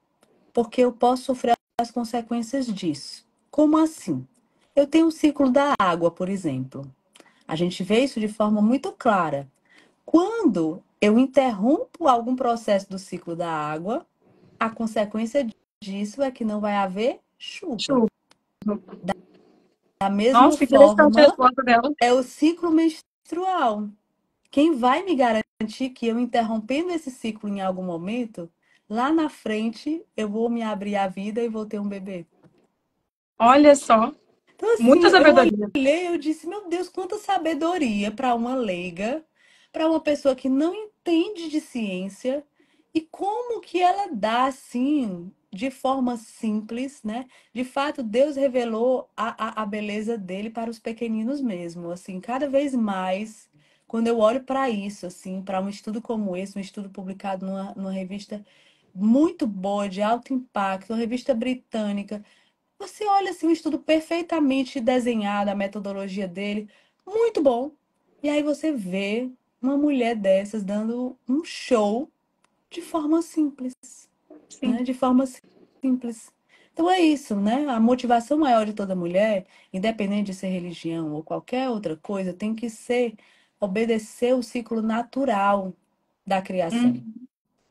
porque eu posso sofrer as consequências disso. Como assim? Eu tenho o ciclo da água, por exemplo. A gente vê isso de forma muito clara. Quando eu interrompo algum processo do ciclo da água, a consequência disso é que não vai haver chuva. Chuva. Da mesma Nossa, interessante a forma, resposta dela. é o ciclo menstrual. Quem vai me garantir que eu interrompendo esse ciclo em algum momento, lá na frente eu vou me abrir à vida e vou ter um bebê? Olha só. Então, assim, Muita eu sabedoria. olhei, eu disse, meu Deus, quanta sabedoria para uma leiga, para uma pessoa que não entende de ciência, e como que ela dá, assim, de forma simples, né? De fato, Deus revelou a beleza dele para os pequeninos mesmo, assim, cada vez mais, quando eu olho para isso, assim, para um estudo como esse, um estudo publicado numa revista muito boa, de alto impacto, uma revista britânica, você olha assim, um estudo perfeitamente desenhado, a metodologia dele, muito bom. E aí você vê uma mulher dessas dando um show de forma simples, Sim. né? De forma simples. Então é isso, né? A motivação maior de toda mulher, independente de ser religião ou qualquer outra coisa, tem que ser obedecer o ciclo natural da criação, Uhum.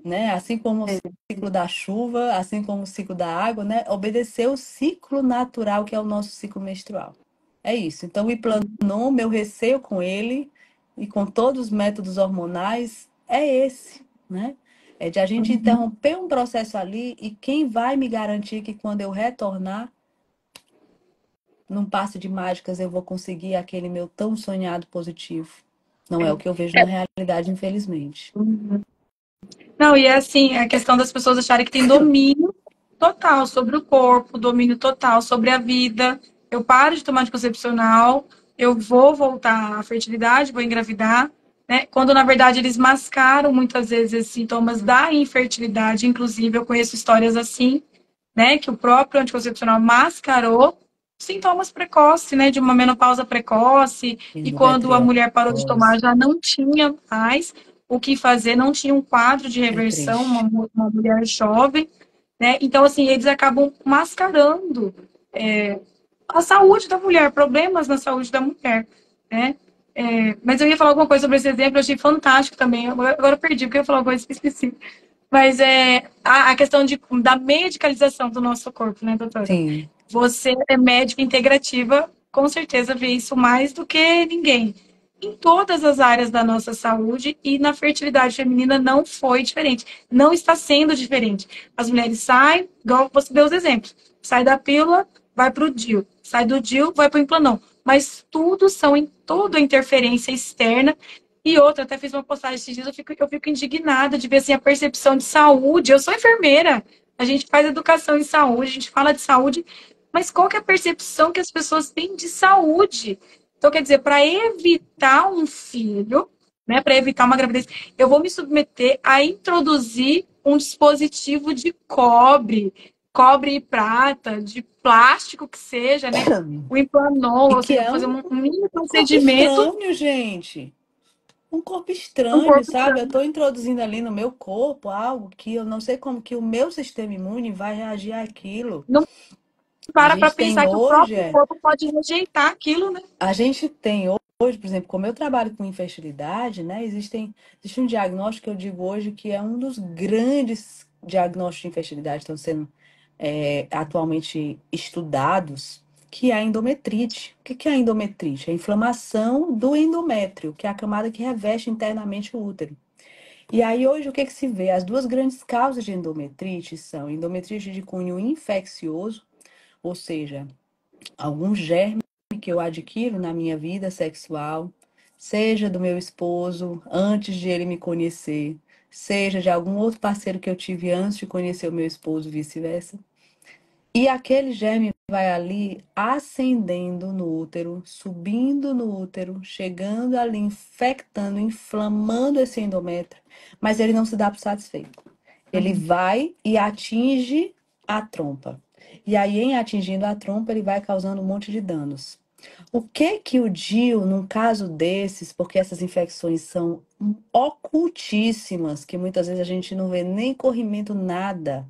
né? Assim como o É. ciclo da chuva, assim como o ciclo da água, né? Obedecer o ciclo natural que é o nosso ciclo menstrual. É isso. Então, o Iplanon, meu receio com ele e com todos os métodos hormonais é esse, né? É de a gente Uhum. interromper um processo ali e quem vai me garantir que quando eu retornar, num passe de mágicas, eu vou conseguir aquele meu tão sonhado positivo? Não é o que eu vejo na realidade, infelizmente. Uhum. Não, e é assim, a questão das pessoas acharem que tem domínio total sobre o corpo, domínio total sobre a vida. Eu paro de tomar anticoncepcional, eu vou voltar à fertilidade, vou engravidar, né? Quando na verdade eles mascaram muitas vezes esses sintomas da infertilidade, inclusive eu conheço histórias assim, né, que o próprio anticoncepcional mascarou sintomas precoces, né, de uma menopausa precoce, e quando a mulher parou de tomar Endometriose. já não tinha mais o que fazer, não tinha um quadro de É reversão, triste. uma mulher jovem, né? Então, assim, eles acabam mascarando a saúde da mulher, problemas na saúde da mulher, né? Mas eu ia falar alguma coisa sobre esse exemplo, eu achei fantástico também. Agora eu perdi, porque eu ia falar alguma coisa específica. Mas a questão da medicalização do nosso corpo, né, doutora? Sim, Você é médica integrativa, com certeza vê isso mais do que ninguém. Em todas as áreas da nossa saúde e na fertilidade feminina não foi diferente. Não está sendo diferente. As mulheres saem, igual você deu os exemplos, sai da pílula, vai para o DIU, sai do DIU, vai para o Implanon. Mas tudo são em toda interferência externa. E outra, até fiz uma postagem esses dias, eu fico indignada de ver assim, a percepção de saúde. Eu sou enfermeira, a gente faz educação em saúde, a gente fala de saúde, mas qual que é a percepção que as pessoas têm de saúde? Então, quer dizer, para evitar um filho, né, para evitar uma gravidez, eu vou me submeter a introduzir um dispositivo de cobre, cobre e prata, de plástico que seja, né? O Implanon, e ou que seja, vou é fazer um mini um corpo procedimento estranho, gente. Um corpo no estranho, corpo sabe? Eu humano. estou introduzindo ali no meu corpo algo que eu não sei como que o meu sistema imune vai reagir àquilo. Não A para gente tem pensar que o hoje, próprio corpo pode rejeitar aquilo, né? a gente tem hoje, por exemplo, como eu trabalho com infertilidade, né? Existe um diagnóstico que eu digo hoje que é um dos grandes diagnósticos de infertilidade que estão sendo atualmente estudados, que é a endometrite. O que é a endometrite? É a inflamação do endométrio, que é a camada que reveste internamente o útero. E aí hoje o que se vê? As duas grandes causas de endometrite são endometrite de cunho infeccioso, ou seja, algum germe que eu adquiro na minha vida sexual, seja do meu esposo antes de ele me conhecer, seja de algum outro parceiro que eu tive antes de conhecer o meu esposo, vice-versa. E aquele germe vai ali ascendendo no útero, subindo no útero, chegando ali, infectando, inflamando esse endométrio, mas ele não se dá por satisfeito. Ele Uhum. vai e atinge a trompa. E aí, em atingindo a trompa, ele vai causando um monte de danos. O que que o DIU, num caso desses, porque essas infecções são ocultíssimas, que muitas vezes a gente não vê nem corrimento, nada.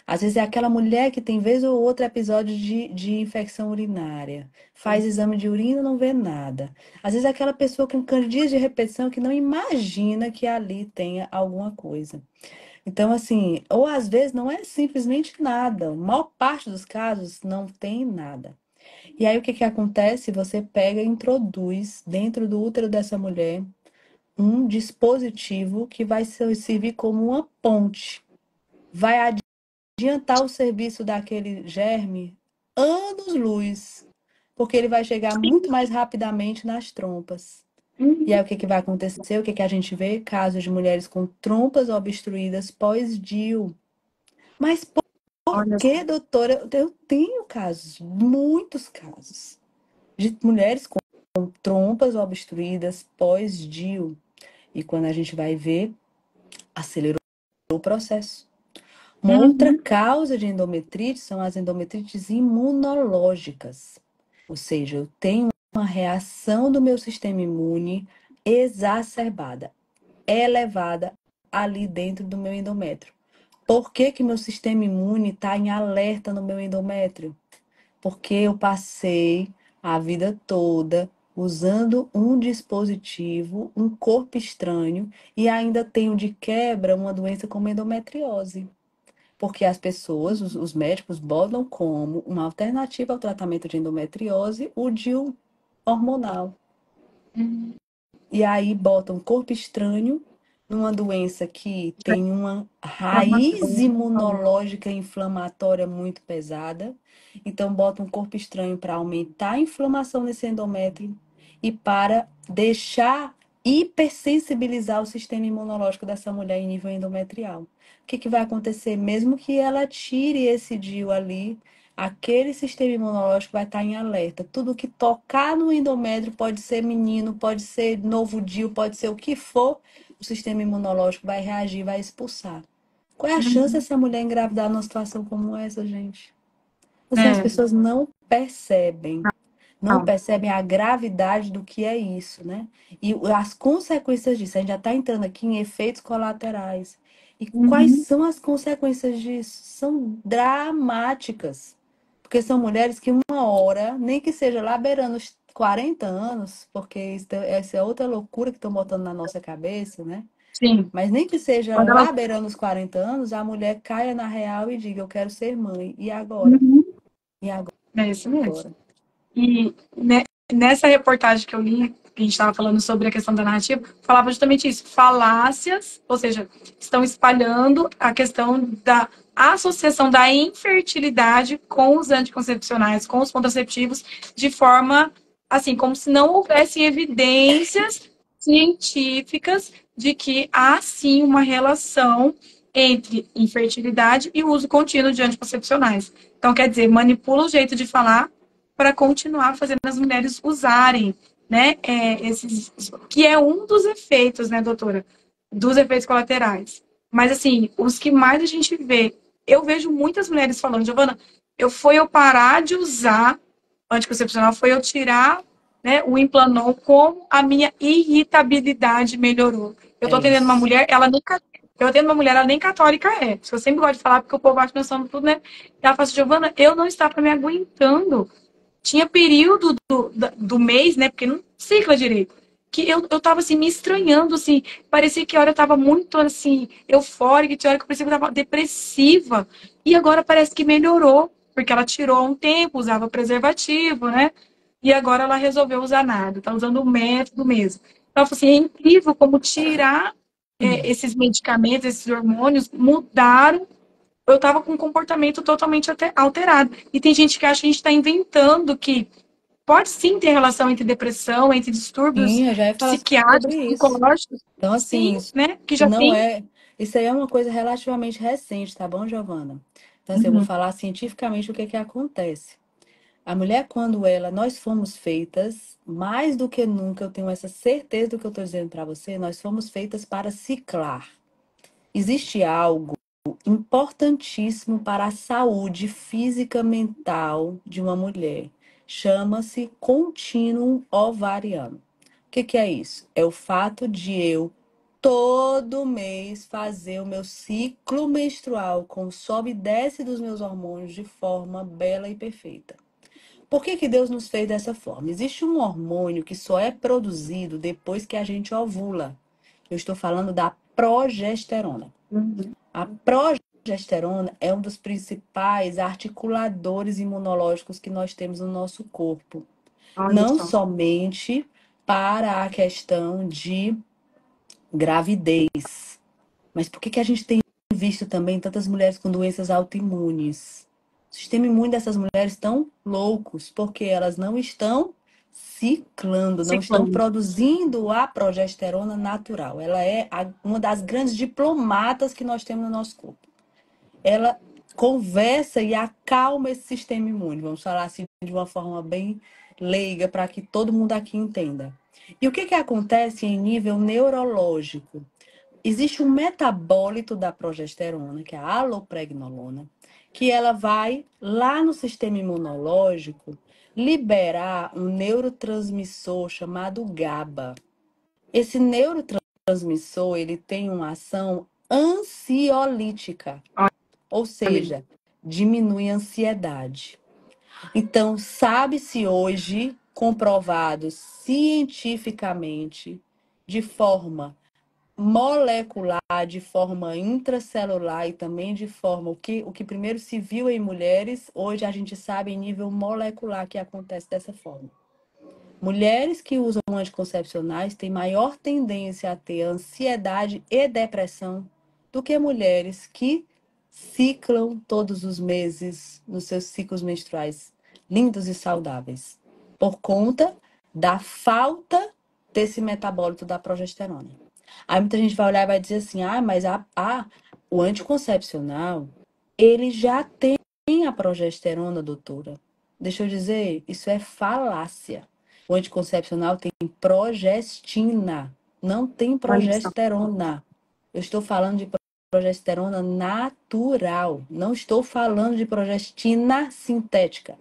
Às vezes é aquela mulher que tem vez ou outra episódio de infecção urinária. Faz exame de urina, não vê nada. Às vezes é aquela pessoa com candidíase de repetição que não imagina que ali tenha alguma coisa. Então, assim, ou às vezes não é simplesmente nada. A maior parte dos casos não tem nada. E aí o que que acontece? Você pega e introduz dentro do útero dessa mulher um dispositivo que vai servir como uma ponte. Vai adiantar o serviço daquele germe anos-luz, porque ele vai chegar muito mais rapidamente nas trompas. E aí o que que vai acontecer? O que que a gente vê? Casos de mulheres com trompas obstruídas pós-DIU. Mas por Olha só. que, doutora? Eu tenho casos, muitos casos, de mulheres com trompas obstruídas pós-DIU. E quando a gente vai ver, acelerou o processo. Uma outra Uhum. causa de endometrite são as endometrites imunológicas. Ou seja, eu tenho uma reação do meu sistema imune exacerbada, elevada ali dentro do meu endométrio. Por que que meu sistema imune está em alerta no meu endométrio? Porque eu passei a vida toda usando um dispositivo, um corpo estranho, e ainda tenho de quebra uma doença como endometriose. Porque as pessoas, os médicos, botam como uma alternativa ao tratamento de endometriose o DIU hormonal. Uhum. E aí botam corpo estranho numa doença que tem uma raiz Inflamatório, falou. imunológica inflamatória muito pesada. Então botam um corpo estranho para aumentar a inflamação nesse endométrio e para deixar hipersensibilizar o sistema imunológico dessa mulher em nível endometrial. O que que vai acontecer? Mesmo que ela tire esse DIU ali, aquele sistema imunológico vai estar em alerta. Tudo que tocar no endométrio pode ser menino, pode ser novo DIU, pode ser o que for, o sistema imunológico vai reagir, vai expulsar. Qual é a chance Uhum. dessa mulher engravidar numa situação como essa, gente? Assim, as É, pessoas não não. percebem a gravidade do que é isso, né? E as consequências disso. A gente já está entrando aqui em efeitos colaterais. E quais Uhum. são as consequências disso? São dramáticas. Porque são mulheres que uma hora, nem que seja lá beirando os 40 anos, porque essa é outra loucura que estão botando na nossa cabeça, né? Sim. Mas nem que seja Quando ela. lá beirando os 40 anos, a mulher caia na real e diga, eu quero ser mãe. E agora? Uhum. E agora? É isso mesmo. E nessa reportagem que eu li, que a gente estava falando sobre a questão da narrativa, falava justamente isso, falácias, ou seja, estão espalhando a questão da associação da infertilidade com os anticoncepcionais, com os contraceptivos, de forma assim, como se não houvessem evidências científicas de que há sim uma relação entre infertilidade e o uso contínuo de anticoncepcionais. Então, quer dizer, manipula o jeito de falar para continuar fazendo as mulheres usarem, né, esses, que é um dos efeitos, né, doutora, dos efeitos colaterais. Mas, assim, os que mais a gente vê, eu vejo muitas mulheres falando, Giovana, eu parar de usar anticoncepcional, foi eu tirar, né, o Implanon, como a minha irritabilidade melhorou. Eu tô É atendendo uma isso. mulher, eu atendo uma mulher, ela nem católica é. Isso eu sempre gosto de falar, porque o povo acha pensando tudo, né? Ela fala assim, Giovana, eu não estava me aguentando. Tinha período do mês, né? Porque não cicla direito. Que eu tava assim, me estranhando, assim. Parecia que a hora eu tava muito assim, eufórica, tinha hora que eu parecia que eu tava depressiva. E agora parece que melhorou, porque ela tirou há um tempo, usava preservativo, né? E agora ela resolveu usar nada, tá usando o método mesmo. Então, ela falou assim, é incrível como tirar esses medicamentos, esses hormônios, mudaram eu estava com um comportamento totalmente alterado. E tem gente que acha que a gente está inventando que pode sim ter relação entre depressão, entre distúrbios Sim, eu já ia falar sobre psiquiátricos, isso. psicológicos, Então, assim, sim, isso né? Que já não tem. é. Isso aí é uma coisa relativamente recente, tá bom, Giovana? Então, assim, eu vou Uhum. falar cientificamente o que que acontece. A mulher, quando ela, nós fomos feitas, mais do que nunca, eu tenho essa certeza do que eu estou dizendo para você, nós fomos feitas para ciclar. Existe algo importantíssimo para a saúde física mental de uma mulher. Chama-se contínuo ovariano. O que que é isso? É o fato de eu todo mês fazer o meu ciclo menstrual com o sobe e desce dos meus hormônios de forma bela e perfeita. Por que que Deus nos fez dessa forma? Existe um hormônio que só é produzido depois que a gente ovula. Eu estou falando da progesterona. Uhum. A progesterona é um dos principais articuladores imunológicos que nós temos no nosso corpo. Olha Não só. somente para a questão de gravidez, mas por que que a gente tem visto também tantas mulheres com doenças autoimunes? O sistema imune dessas mulheres estão loucos, porque elas não estão ciclando, não estão Ciclone. produzindo a progesterona natural. Ela é uma das grandes diplomatas que nós temos no nosso corpo. Ela conversa e acalma esse sistema imune, vamos falar assim de uma forma bem leiga para que todo mundo aqui entenda. E o que que acontece em nível neurológico? Existe um metabólito da progesterona, que é a alopregnolona, que ela vai lá no sistema imunológico liberar um neurotransmissor chamado GABA. Esse neurotransmissor, ele tem uma ação ansiolítica, ou Olha. seja, diminui a ansiedade. Então, sabe-se hoje comprovados cientificamente, de forma molecular, de forma intracelular e também de forma o que primeiro se viu em mulheres, hoje a gente sabe em nível molecular que acontece dessa forma. Mulheres que usam anticoncepcionais têm maior tendência a ter ansiedade e depressão do que mulheres que ciclam todos os meses nos seus ciclos menstruais lindos e saudáveis, por conta da falta desse metabólito da progesterona. Aí muita gente vai olhar e vai dizer assim, mas o anticoncepcional, ele já tem a progesterona, doutora. Deixa eu dizer, isso é falácia. O anticoncepcional tem progestina, não tem Olha só. progesterona. Eu estou falando de progesterona natural, não estou falando de progestina sintética.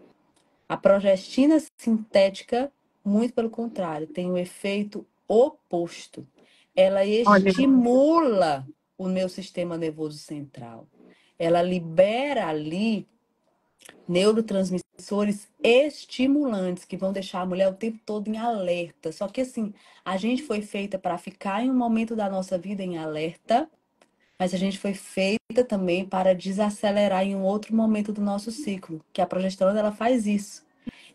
A progestina sintética, muito pelo contrário, tem um efeito oposto. Ela Olha, estimula o meu sistema nervoso central. Ela libera ali neurotransmissores estimulantes que vão deixar a mulher o tempo todo em alerta. Só que assim, a gente foi feita para ficar em um momento da nossa vida em alerta, mas a gente foi feita também para desacelerar em um outro momento do nosso ciclo, que a progesterona ela faz isso.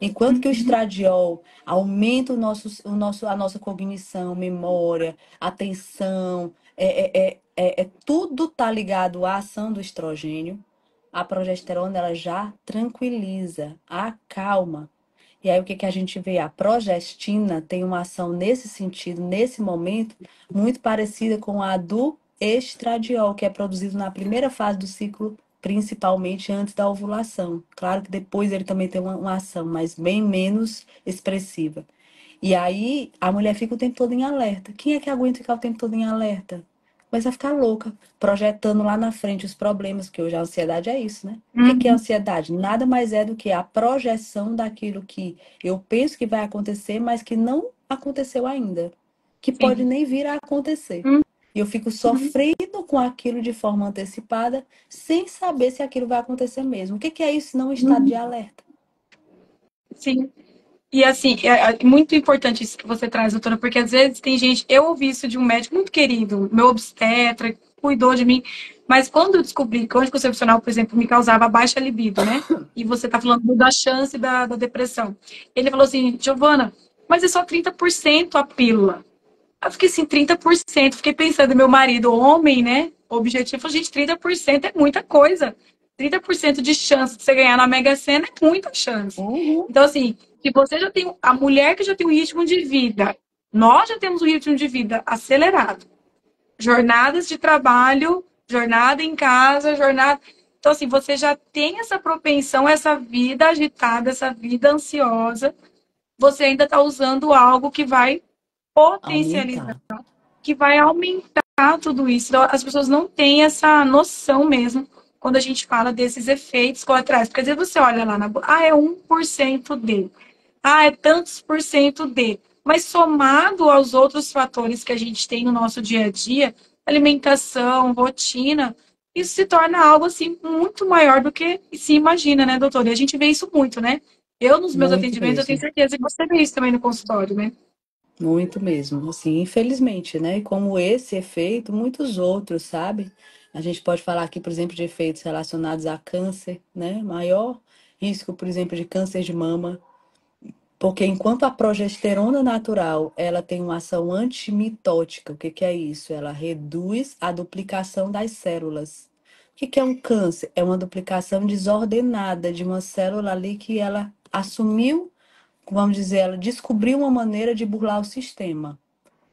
Enquanto que o estradiol aumenta a nossa cognição, memória, atenção, tudo está ligado à ação do estrogênio, a progesterona ela já tranquiliza, acalma. E aí o que, que a gente vê? A progestina tem uma ação nesse sentido, nesse momento, muito parecida com a do estradiol, que é produzido na primeira fase do ciclo, principalmente antes da ovulação. Claro que depois ele também tem uma ação, mas bem menos expressiva. E aí a mulher fica o tempo todo em alerta. Quem é que aguenta ficar o tempo todo em alerta? Começa a ficar louca, projetando lá na frente os problemas, porque hoje a ansiedade é isso, né? O que que é ansiedade? Nada mais é do que a projeção daquilo que eu penso que vai acontecer, mas que não aconteceu ainda, que pode sim. nem vir a acontecer. Uhum. E eu fico sofrendo com aquilo de forma antecipada, sem saber se aquilo vai acontecer mesmo. O que que é isso, não um estado de alerta? Sim. E assim, é muito importante isso que você traz, doutora, porque às vezes tem gente. Eu ouvi isso de um médico muito querido, meu obstetra, cuidou de mim, mas quando eu descobri que o anticoncepcional, por exemplo, me causava baixa libido, né? E você tá falando da chance da depressão. Ele falou assim, Giovana, mas é só 30% a pílula. Eu fiquei assim, 30%. Fiquei pensando, meu marido, homem, né? O objetivo, gente, 30% é muita coisa. 30% de chance de você ganhar na Mega Sena é muita chance. Uhum. Então, assim, se você já tem. A mulher que já tem um ritmo de vida, nós já temos um ritmo de vida acelerado. Jornadas de trabalho, jornada em casa, jornada. Então, assim, você já tem essa propensão, essa vida agitada, essa vida ansiosa. Você ainda está usando algo que vai potencializar, Aumentar. que vai aumentar tudo isso. Então, as pessoas não têm essa noção mesmo quando a gente fala desses efeitos colaterais. Porque às vezes você olha lá na. É 1% de. É tantos por cento de. Mas somado aos outros fatores que a gente tem no nosso dia a dia, alimentação, rotina, isso se torna algo assim muito maior do que se imagina, né, doutora? E a gente vê isso muito, né? Eu, nos meus Muito atendimentos, eu tenho mesmo. certeza que você vê isso também no consultório, né? Muito mesmo, assim, infelizmente, né? E como esse efeito, muitos outros, sabe? A gente pode falar aqui, por exemplo, de efeitos relacionados a câncer, né? Maior risco, por exemplo, de câncer de mama, porque enquanto a progesterona natural, ela tem uma ação antimitótica, o que que é isso? Ela reduz a duplicação das células. O que que é um câncer? É uma duplicação desordenada de uma célula ali que ela assumiu, vamos dizer, ela descobriu uma maneira de burlar o sistema.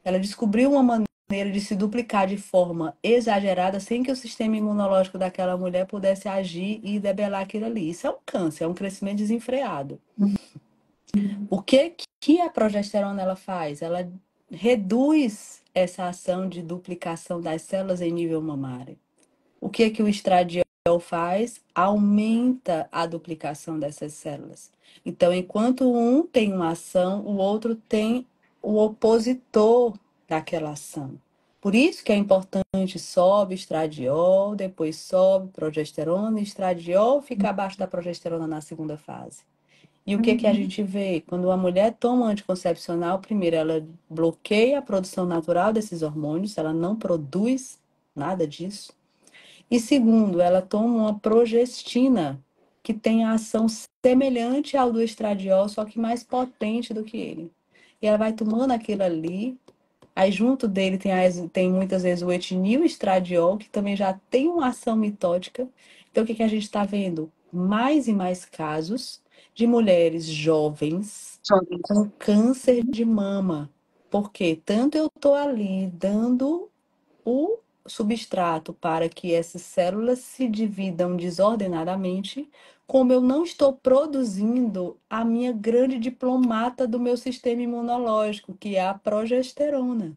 Ela descobriu uma maneira de se duplicar de forma exagerada sem que o sistema imunológico daquela mulher pudesse agir e debelar aquilo ali. Isso é um câncer, é um crescimento desenfreado. O que a progesterona ela faz? Ela reduz essa ação de duplicação das células em nível mamário. O que o estradiol faz? Aumenta a duplicação dessas células. Então, enquanto um tem uma ação, o outro tem o opositor daquela ação. Por isso que é importante, sobe estradiol, depois sobe progesterona, estradiol fica abaixo da progesterona na segunda fase. E o que que a gente vê? Quando a mulher toma um anticoncepcional, primeiro, ela bloqueia a produção natural desses hormônios, ela não produz nada disso. E segundo, ela toma uma progestina, que tem a ação semelhante ao do estradiol, só que mais potente do que ele. E ela vai tomando aquilo ali. Aí junto dele tem muitas vezes o etinil estradiol, que também já tem uma ação mitótica. Então o que que a gente está vendo? Mais e mais casos de mulheres jovens Jovens. com câncer de mama. Porque tanto eu estou ali dando o substrato para que essas células se dividam desordenadamente, como eu não estou produzindo a minha grande diplomata do meu sistema imunológico, que é a progesterona.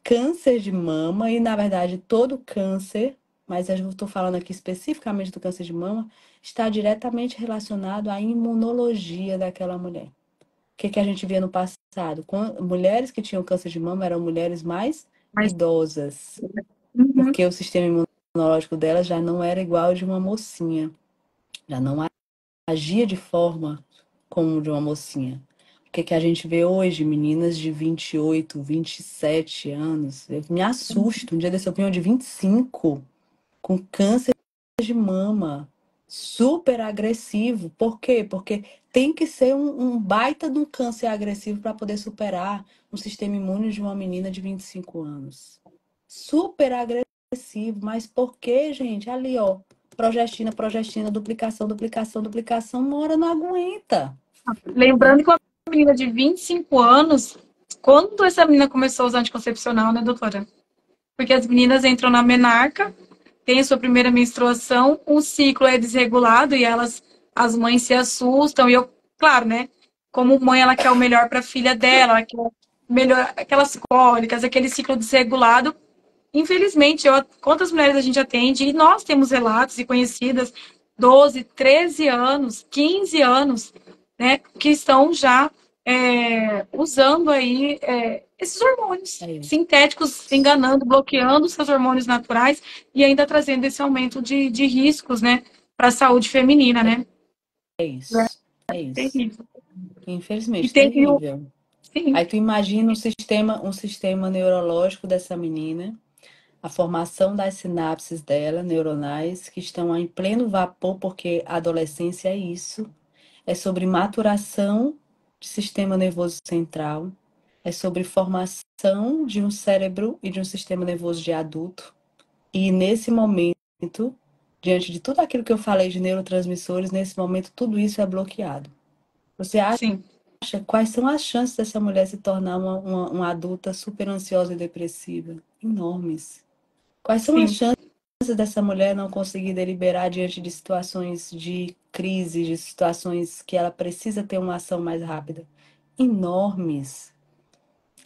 Câncer de mama, e na verdade todo câncer, mas eu estou falando aqui especificamente do câncer de mama, está diretamente relacionado à imunologia daquela mulher. O que que a gente via no passado? Mulheres que tinham câncer de mama eram mulheres mais Mas, idosas, uhum, porque o sistema imunológico delas já não era igual ao de uma mocinha, já não agia de forma como o de uma mocinha. O que que a gente vê hoje? Meninas de 28, 27 anos. Eu me assusto. Um dia desse eu vi uma de 25 com câncer de mama, super agressivo. Por quê? Porque tem que ser um baita de um câncer agressivo para poder superar um sistema imune de uma menina de 25 anos. Super agressivo. Mas por quê, gente? Ali, ó. Progestina, progestina, duplicação, duplicação, duplicação. Uma hora não aguenta, né? lembrando que uma menina de 25 anos, quando essa menina começou a usar anticoncepcional, né, doutora? Porque as meninas entram na menarca, têm a sua primeira menstruação, um ciclo é desregulado e as mães se assustam. E eu, claro, né? Como mãe, ela quer o melhor para a filha dela, ela quer melhor, aquelas cólicas, aquele ciclo desregulado. Infelizmente, quantas mulheres a gente atende, e nós temos relatos e conhecidas, 12, 13 anos, 15 anos, né, que estão já usando aí esses hormônios É isso. sintéticos, enganando, bloqueando seus hormônios naturais e ainda trazendo esse aumento de riscos, né, para a saúde feminina, né? É isso. É É isso. terrível. E Infelizmente, teve o. terrível. Sim, Aí tu imagina um sistema neurológico dessa menina, a formação das sinapses dela, neuronais, que estão em pleno vapor, porque a adolescência é isso. É sobre maturação de sistema nervoso central, é sobre formação de um cérebro e de um sistema nervoso de adulto. E nesse momento, diante de tudo aquilo que eu falei de neurotransmissores, nesse momento tudo isso é bloqueado. Você acha sim, quais são as chances dessa mulher se tornar uma adulta super ansiosa e depressiva? Enormes. Quais são as sim, chances dessa mulher não conseguir deliberar diante de situações de crise, de situações que ela precisa ter uma ação mais rápida? Enormes.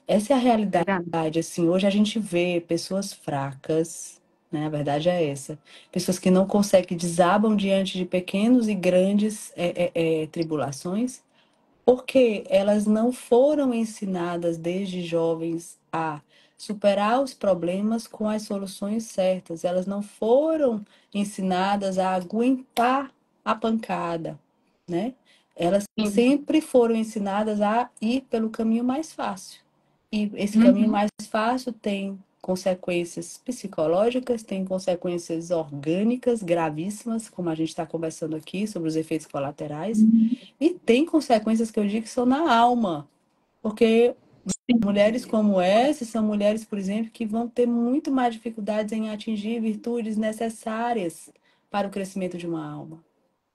Essa é a realidade. verdade. Assim, hoje a gente vê pessoas fracas, né? A verdade é essa. Pessoas que não conseguem, desabam diante de pequenos e grandes tribulações, porque elas não foram ensinadas desde jovens a superar os problemas com as soluções certas. Elas não foram ensinadas a aguentar a pancada, né? Elas Sim. sempre foram ensinadas a ir pelo caminho mais fácil. E esse caminho Uhum. mais fácil tem consequências psicológicas, tem consequências orgânicas gravíssimas, como a gente está conversando aqui sobre os efeitos colaterais, e tem consequências que eu digo que são na alma, porque mulheres como essa são mulheres, por exemplo, que vão ter muito mais dificuldades em atingir virtudes necessárias para o crescimento de uma alma.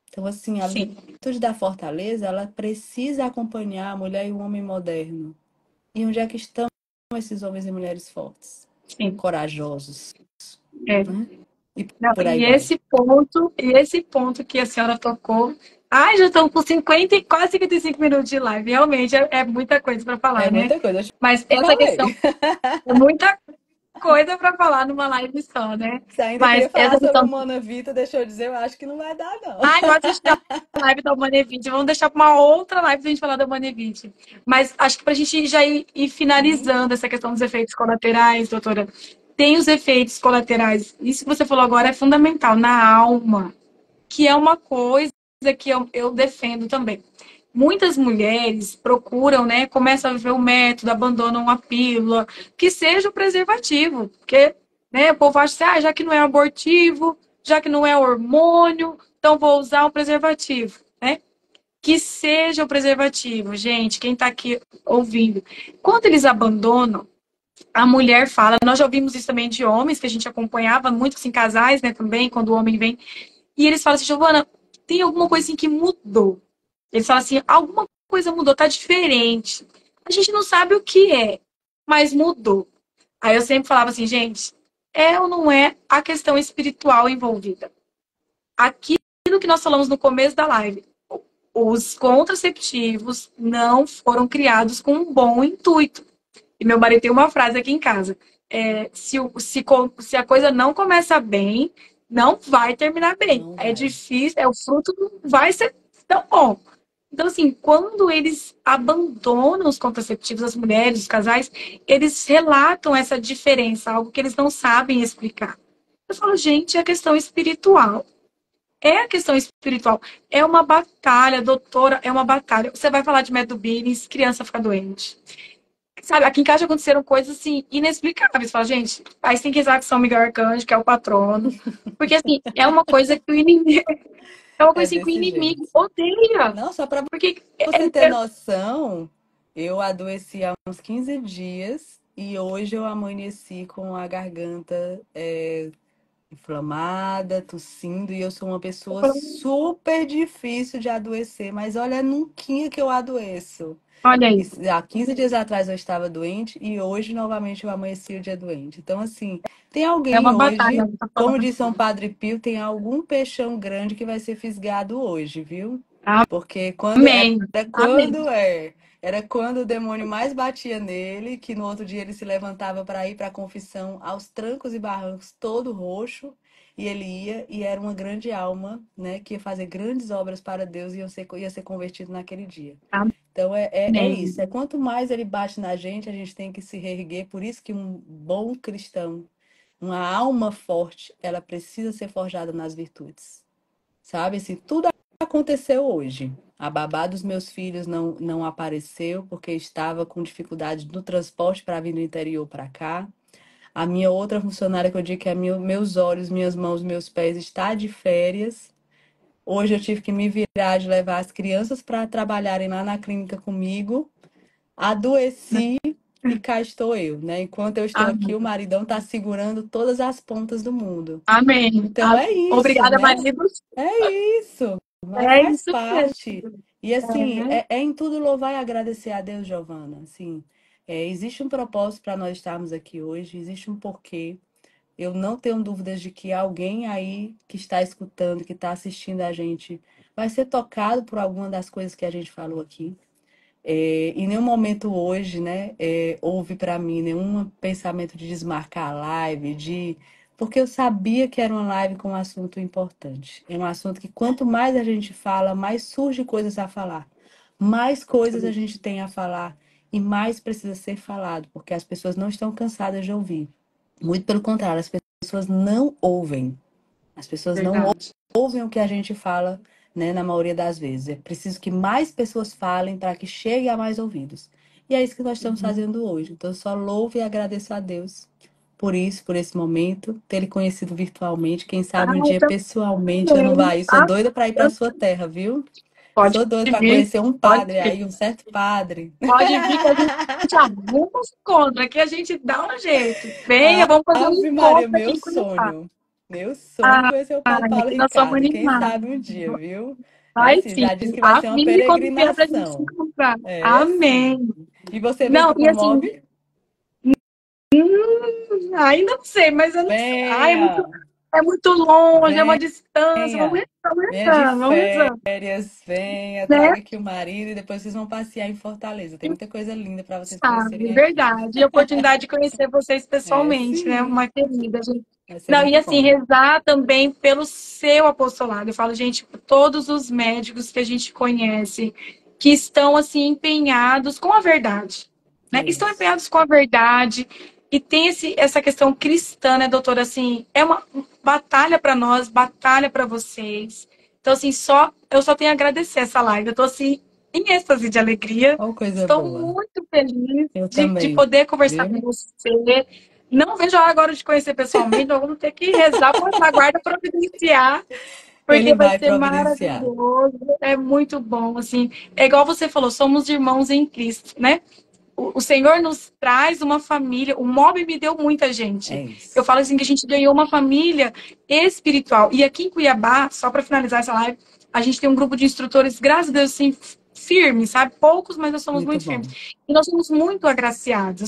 Então, assim, a Sim, virtude da fortaleza, ela precisa acompanhar a mulher e o homem moderno. E onde é que estão esses homens e mulheres fortes, sim. corajosos, É. né? E Não, por aí vai. e esse ponto que a senhora tocou. Ai, já estão com 50 e quase 55 minutos de live. Realmente é muita coisa para É falar, né? muita coisa, eu te Mas essa questão falei. é muita coisa para falar numa live só, né? Se ainda queria Mas falar essa sobre o questão. Mona Vita, deixa eu dizer, eu acho que não vai dar, não. Ai, eu assisti a live da Manevite. Vamos deixar para uma outra live pra gente falar da Manevite. Mas acho que para a gente já ir Uhum. finalizando essa questão dos efeitos colaterais, doutora. Tem os efeitos colaterais. Isso que você falou agora é fundamental na alma, que é uma coisa que eu defendo também. Muitas mulheres procuram, né, começam a ver o método, abandonam a pílula, que seja o preservativo, porque, né, o povo acha assim, já que não é abortivo, já que não é hormônio, então vou usar o preservativo, né? Que seja o preservativo, gente, quem está aqui ouvindo. Quando eles abandonam, a mulher fala, nós já ouvimos isso também de homens, que a gente acompanhava muito assim, casais, né, também, quando o homem vem, e eles falam assim, Giovana, tem alguma coisa assim que mudou. Eles falam assim, alguma coisa mudou, tá diferente. A gente não sabe o que é, mas mudou. Aí eu sempre falava assim, gente, é ou não é a questão espiritual envolvida? Aquilo que nós falamos no começo da live, os contraceptivos não foram criados com um bom intuito. E meu marido tem uma frase aqui em casa: se a coisa não começa bem, não vai terminar bem. Não É vai. difícil, o fruto não vai ser tão bom. Então, assim, quando eles abandonam os contraceptivos, as mulheres, os casais, eles relatam essa diferença, algo que eles não sabem explicar. Eu falo, gente, é a questão espiritual. É a questão espiritual. É uma batalha, doutora, é uma batalha. Você vai falar de método Billings, criança fica doente. Sabe, aqui em casa já aconteceram coisas assim inexplicáveis. Fala, gente, aí você tem que rezar que São Miguel Arcanjo, que é o patrono. Porque assim, é uma coisa que o inimigo, é uma É coisa assim que o desse inimigo jeito. odeia. Não, só para Porque você ter noção, eu adoeci há uns 15 dias e hoje eu amanheci com a garganta inflamada, tossindo, e eu sou uma pessoa super difícil de adoecer, mas olha, nunca que eu adoeço. olha aí, Há 15 dias atrás eu estava doente e hoje novamente eu amanheci o dia doente. Então, assim, tem é alguém uma batalha hoje, que tá como falando. diz São Padre Pio, tem algum peixão grande que vai ser fisgado hoje, viu? Porque Amém. Amém. era quando o demônio mais batia nele, que no outro dia ele se levantava para ir para a confissão aos trancos e barrancos, todo roxo, e ele ia e era uma grande alma, né, que ia fazer grandes obras para Deus e ia ser convertido naquele dia. Então é Amém. isso. É quanto mais ele bate na gente, a gente tem que se reerguer. Por isso que um bom cristão, uma alma forte, ela precisa ser forjada nas virtudes. Sabe? Assim, tudo aconteceu hoje. A babá dos meus filhos não apareceu porque estava com dificuldade no transporte para vir do interior para cá. A minha outra funcionária, que eu digo que é meus olhos, minhas mãos, meus pés, está de férias. Hoje eu tive que me virar de levar as crianças para trabalharem lá na clínica comigo. Adoeci e cá estou eu, né? Enquanto eu estou aqui, Amém. o maridão está segurando todas as pontas do mundo. Amém. Então é isso, Obrigada, né? maridos. É isso, mas É faz isso mesmo. parte. E assim, é em tudo louvar e agradecer a Deus, Giovana. Assim, existe um propósito para nós estarmos aqui hoje, existe um porquê. Eu não tenho dúvidas de que alguém aí que está escutando, que está assistindo a gente, vai ser tocado por alguma das coisas que a gente falou aqui. Em nenhum momento hoje, né, houve para mim nenhum pensamento de desmarcar a live, porque eu sabia que era uma live com um assunto importante. É um assunto que quanto mais a gente fala, mais surge coisas a falar. Mais coisas a gente tem a falar e mais precisa ser falado, porque as pessoas não estão cansadas de ouvir. Muito pelo contrário, as pessoas não ouvem. As pessoas não Verdade. ouvem o que a gente fala, né, na maioria das vezes. É preciso que mais pessoas falem para que chegue a mais ouvidos. E é isso que nós estamos fazendo hoje. Então, eu só louvo e agradeço a Deus por isso, por esse momento, ter lhe conhecido virtualmente. Quem sabe um dia Eu pessoalmente eu não também. vou ir. Sou doida para ir para a sua terra, viu? Pode Sou doida para vir, conhecer um pode padre vir. aí, um certo padre. Pode vir que a gente arruma os encontros, que a gente dá um jeito. Venha, vamos fazer um Ave Maria, encontro aqui meu em Cuiabá. sonho. Meu sonho é Ah, conhecer o Padre Paulo aqui nós somos Ricardo. Quem animados. sabe um dia, viu? É Vai assim, sim. já disse que vai ser uma Avise quando vier pra gente se peregrinação. encontrar. É sim. Amém. E você vem Não, para e assim, Promove? ainda não sei, mas eu não sei. Ai, Venha, é muito longe, é uma distância. venha. Vamos Venha de rezando, vamos rezando. férias, venha, Né? traga aqui o marido e depois vocês vão passear em Fortaleza. Tem muita coisa linda para vocês conhecerem Sabe, aqui. verdade. E a oportunidade de conhecer vocês É pessoalmente, né? sim, Uma querida, gente. vai ser Não, e muito assim, bom. rezar também pelo seu apostolado. Eu falo, gente, por todos os médicos que a gente conhece, que estão, assim, empenhados com a verdade, né? Estão Isso. empenhados com a verdade e tem essa questão cristã, né, doutora? Assim, é uma batalha para nós, batalha para vocês. Então, assim, eu só tenho a agradecer essa live. Eu tô, assim, em êxtase de alegria. Oh, coisa Estou boa. muito feliz Eu de também, poder conversar com viu? você. Não vejo a hora agora de conhecer pessoalmente, nós vamos ter que rezar para a guarda providenciar, Ele porque vai vai ser providenciar. maravilhoso, é muito bom, assim. É igual você falou, somos irmãos em Cristo, né? O Senhor nos traz uma família. O MOB me deu muita gente. É Eu isso. falo assim que a gente ganhou uma família espiritual. E aqui em Cuiabá, só para finalizar essa live, a gente tem um grupo de instrutores, graças a Deus, assim, firmes, sabe? Poucos, mas nós somos Muito muito firmes. bom. E nós somos muito agraciados.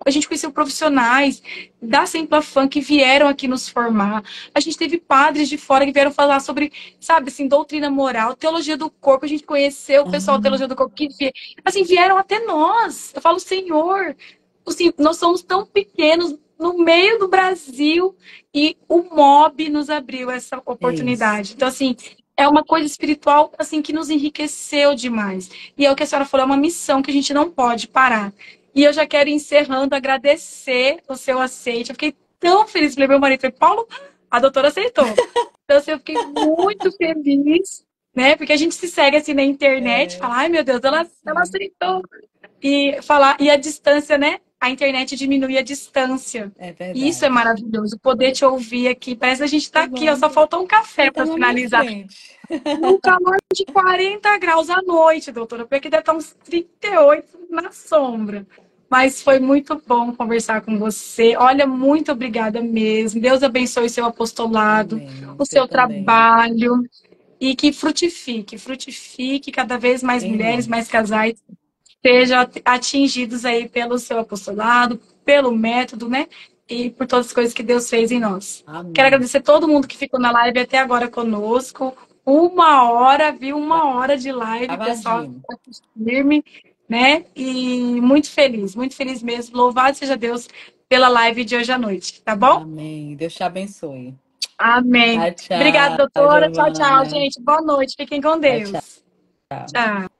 A gente conheceu profissionais da Simpla Fã que vieram aqui nos formar. A gente teve padres de fora que vieram falar sobre, sabe, assim, doutrina moral, teologia do corpo. A gente conheceu o pessoal da Ah, teologia do corpo que assim, vieram até nós. Eu falo, Senhor, assim, nós somos tão pequenos no meio do Brasil e o MOB nos abriu essa é isso. oportunidade. Então, assim, é uma coisa espiritual assim que nos enriqueceu demais. E é o que a senhora falou, é uma missão que a gente não pode parar. E eu já quero ir encerrando, agradecer o seu aceite. Eu fiquei tão feliz, falei, meu marido, falei, Paulo, a doutora aceitou. Então, assim, eu fiquei muito feliz, né? Porque a gente se segue assim na internet, É, fala, ai meu Deus, ela sim, aceitou. E falar, e a distância, né? A internet diminui a distância. é E isso é verdade. maravilhoso, poder te ouvir aqui. Parece que a gente está Que aqui, ó, bom. só faltou um Você café tá para na minha finalizar. frente. No calor de 40 graus à noite, doutora, porque aqui deve estar uns 38 na sombra. Mas foi muito bom conversar com você. Olha, muito obrigada mesmo. Deus abençoe o seu apostolado, Amém. o Seu seu também. trabalho e que frutifique cada vez mais mulheres, mais Irmãos. casais sejam atingidos aí pelo seu apostolado, pelo método, né? E por todas as coisas que Deus fez em nós. Quero Amém. agradecer todo mundo que ficou na live até agora conosco. Uma hora, viu? Uma hora de live, pessoal, Gravadinho. tá firme, né? E muito feliz mesmo. Louvado seja Deus pela live de hoje à noite, tá bom? Amém. Deus te abençoe. Amém. Tchau, Obrigada, tchau, doutora. Tchau, tchau, Giovana. gente. Boa noite. Fiquem com Tchau, tchau. Deus. Tchau.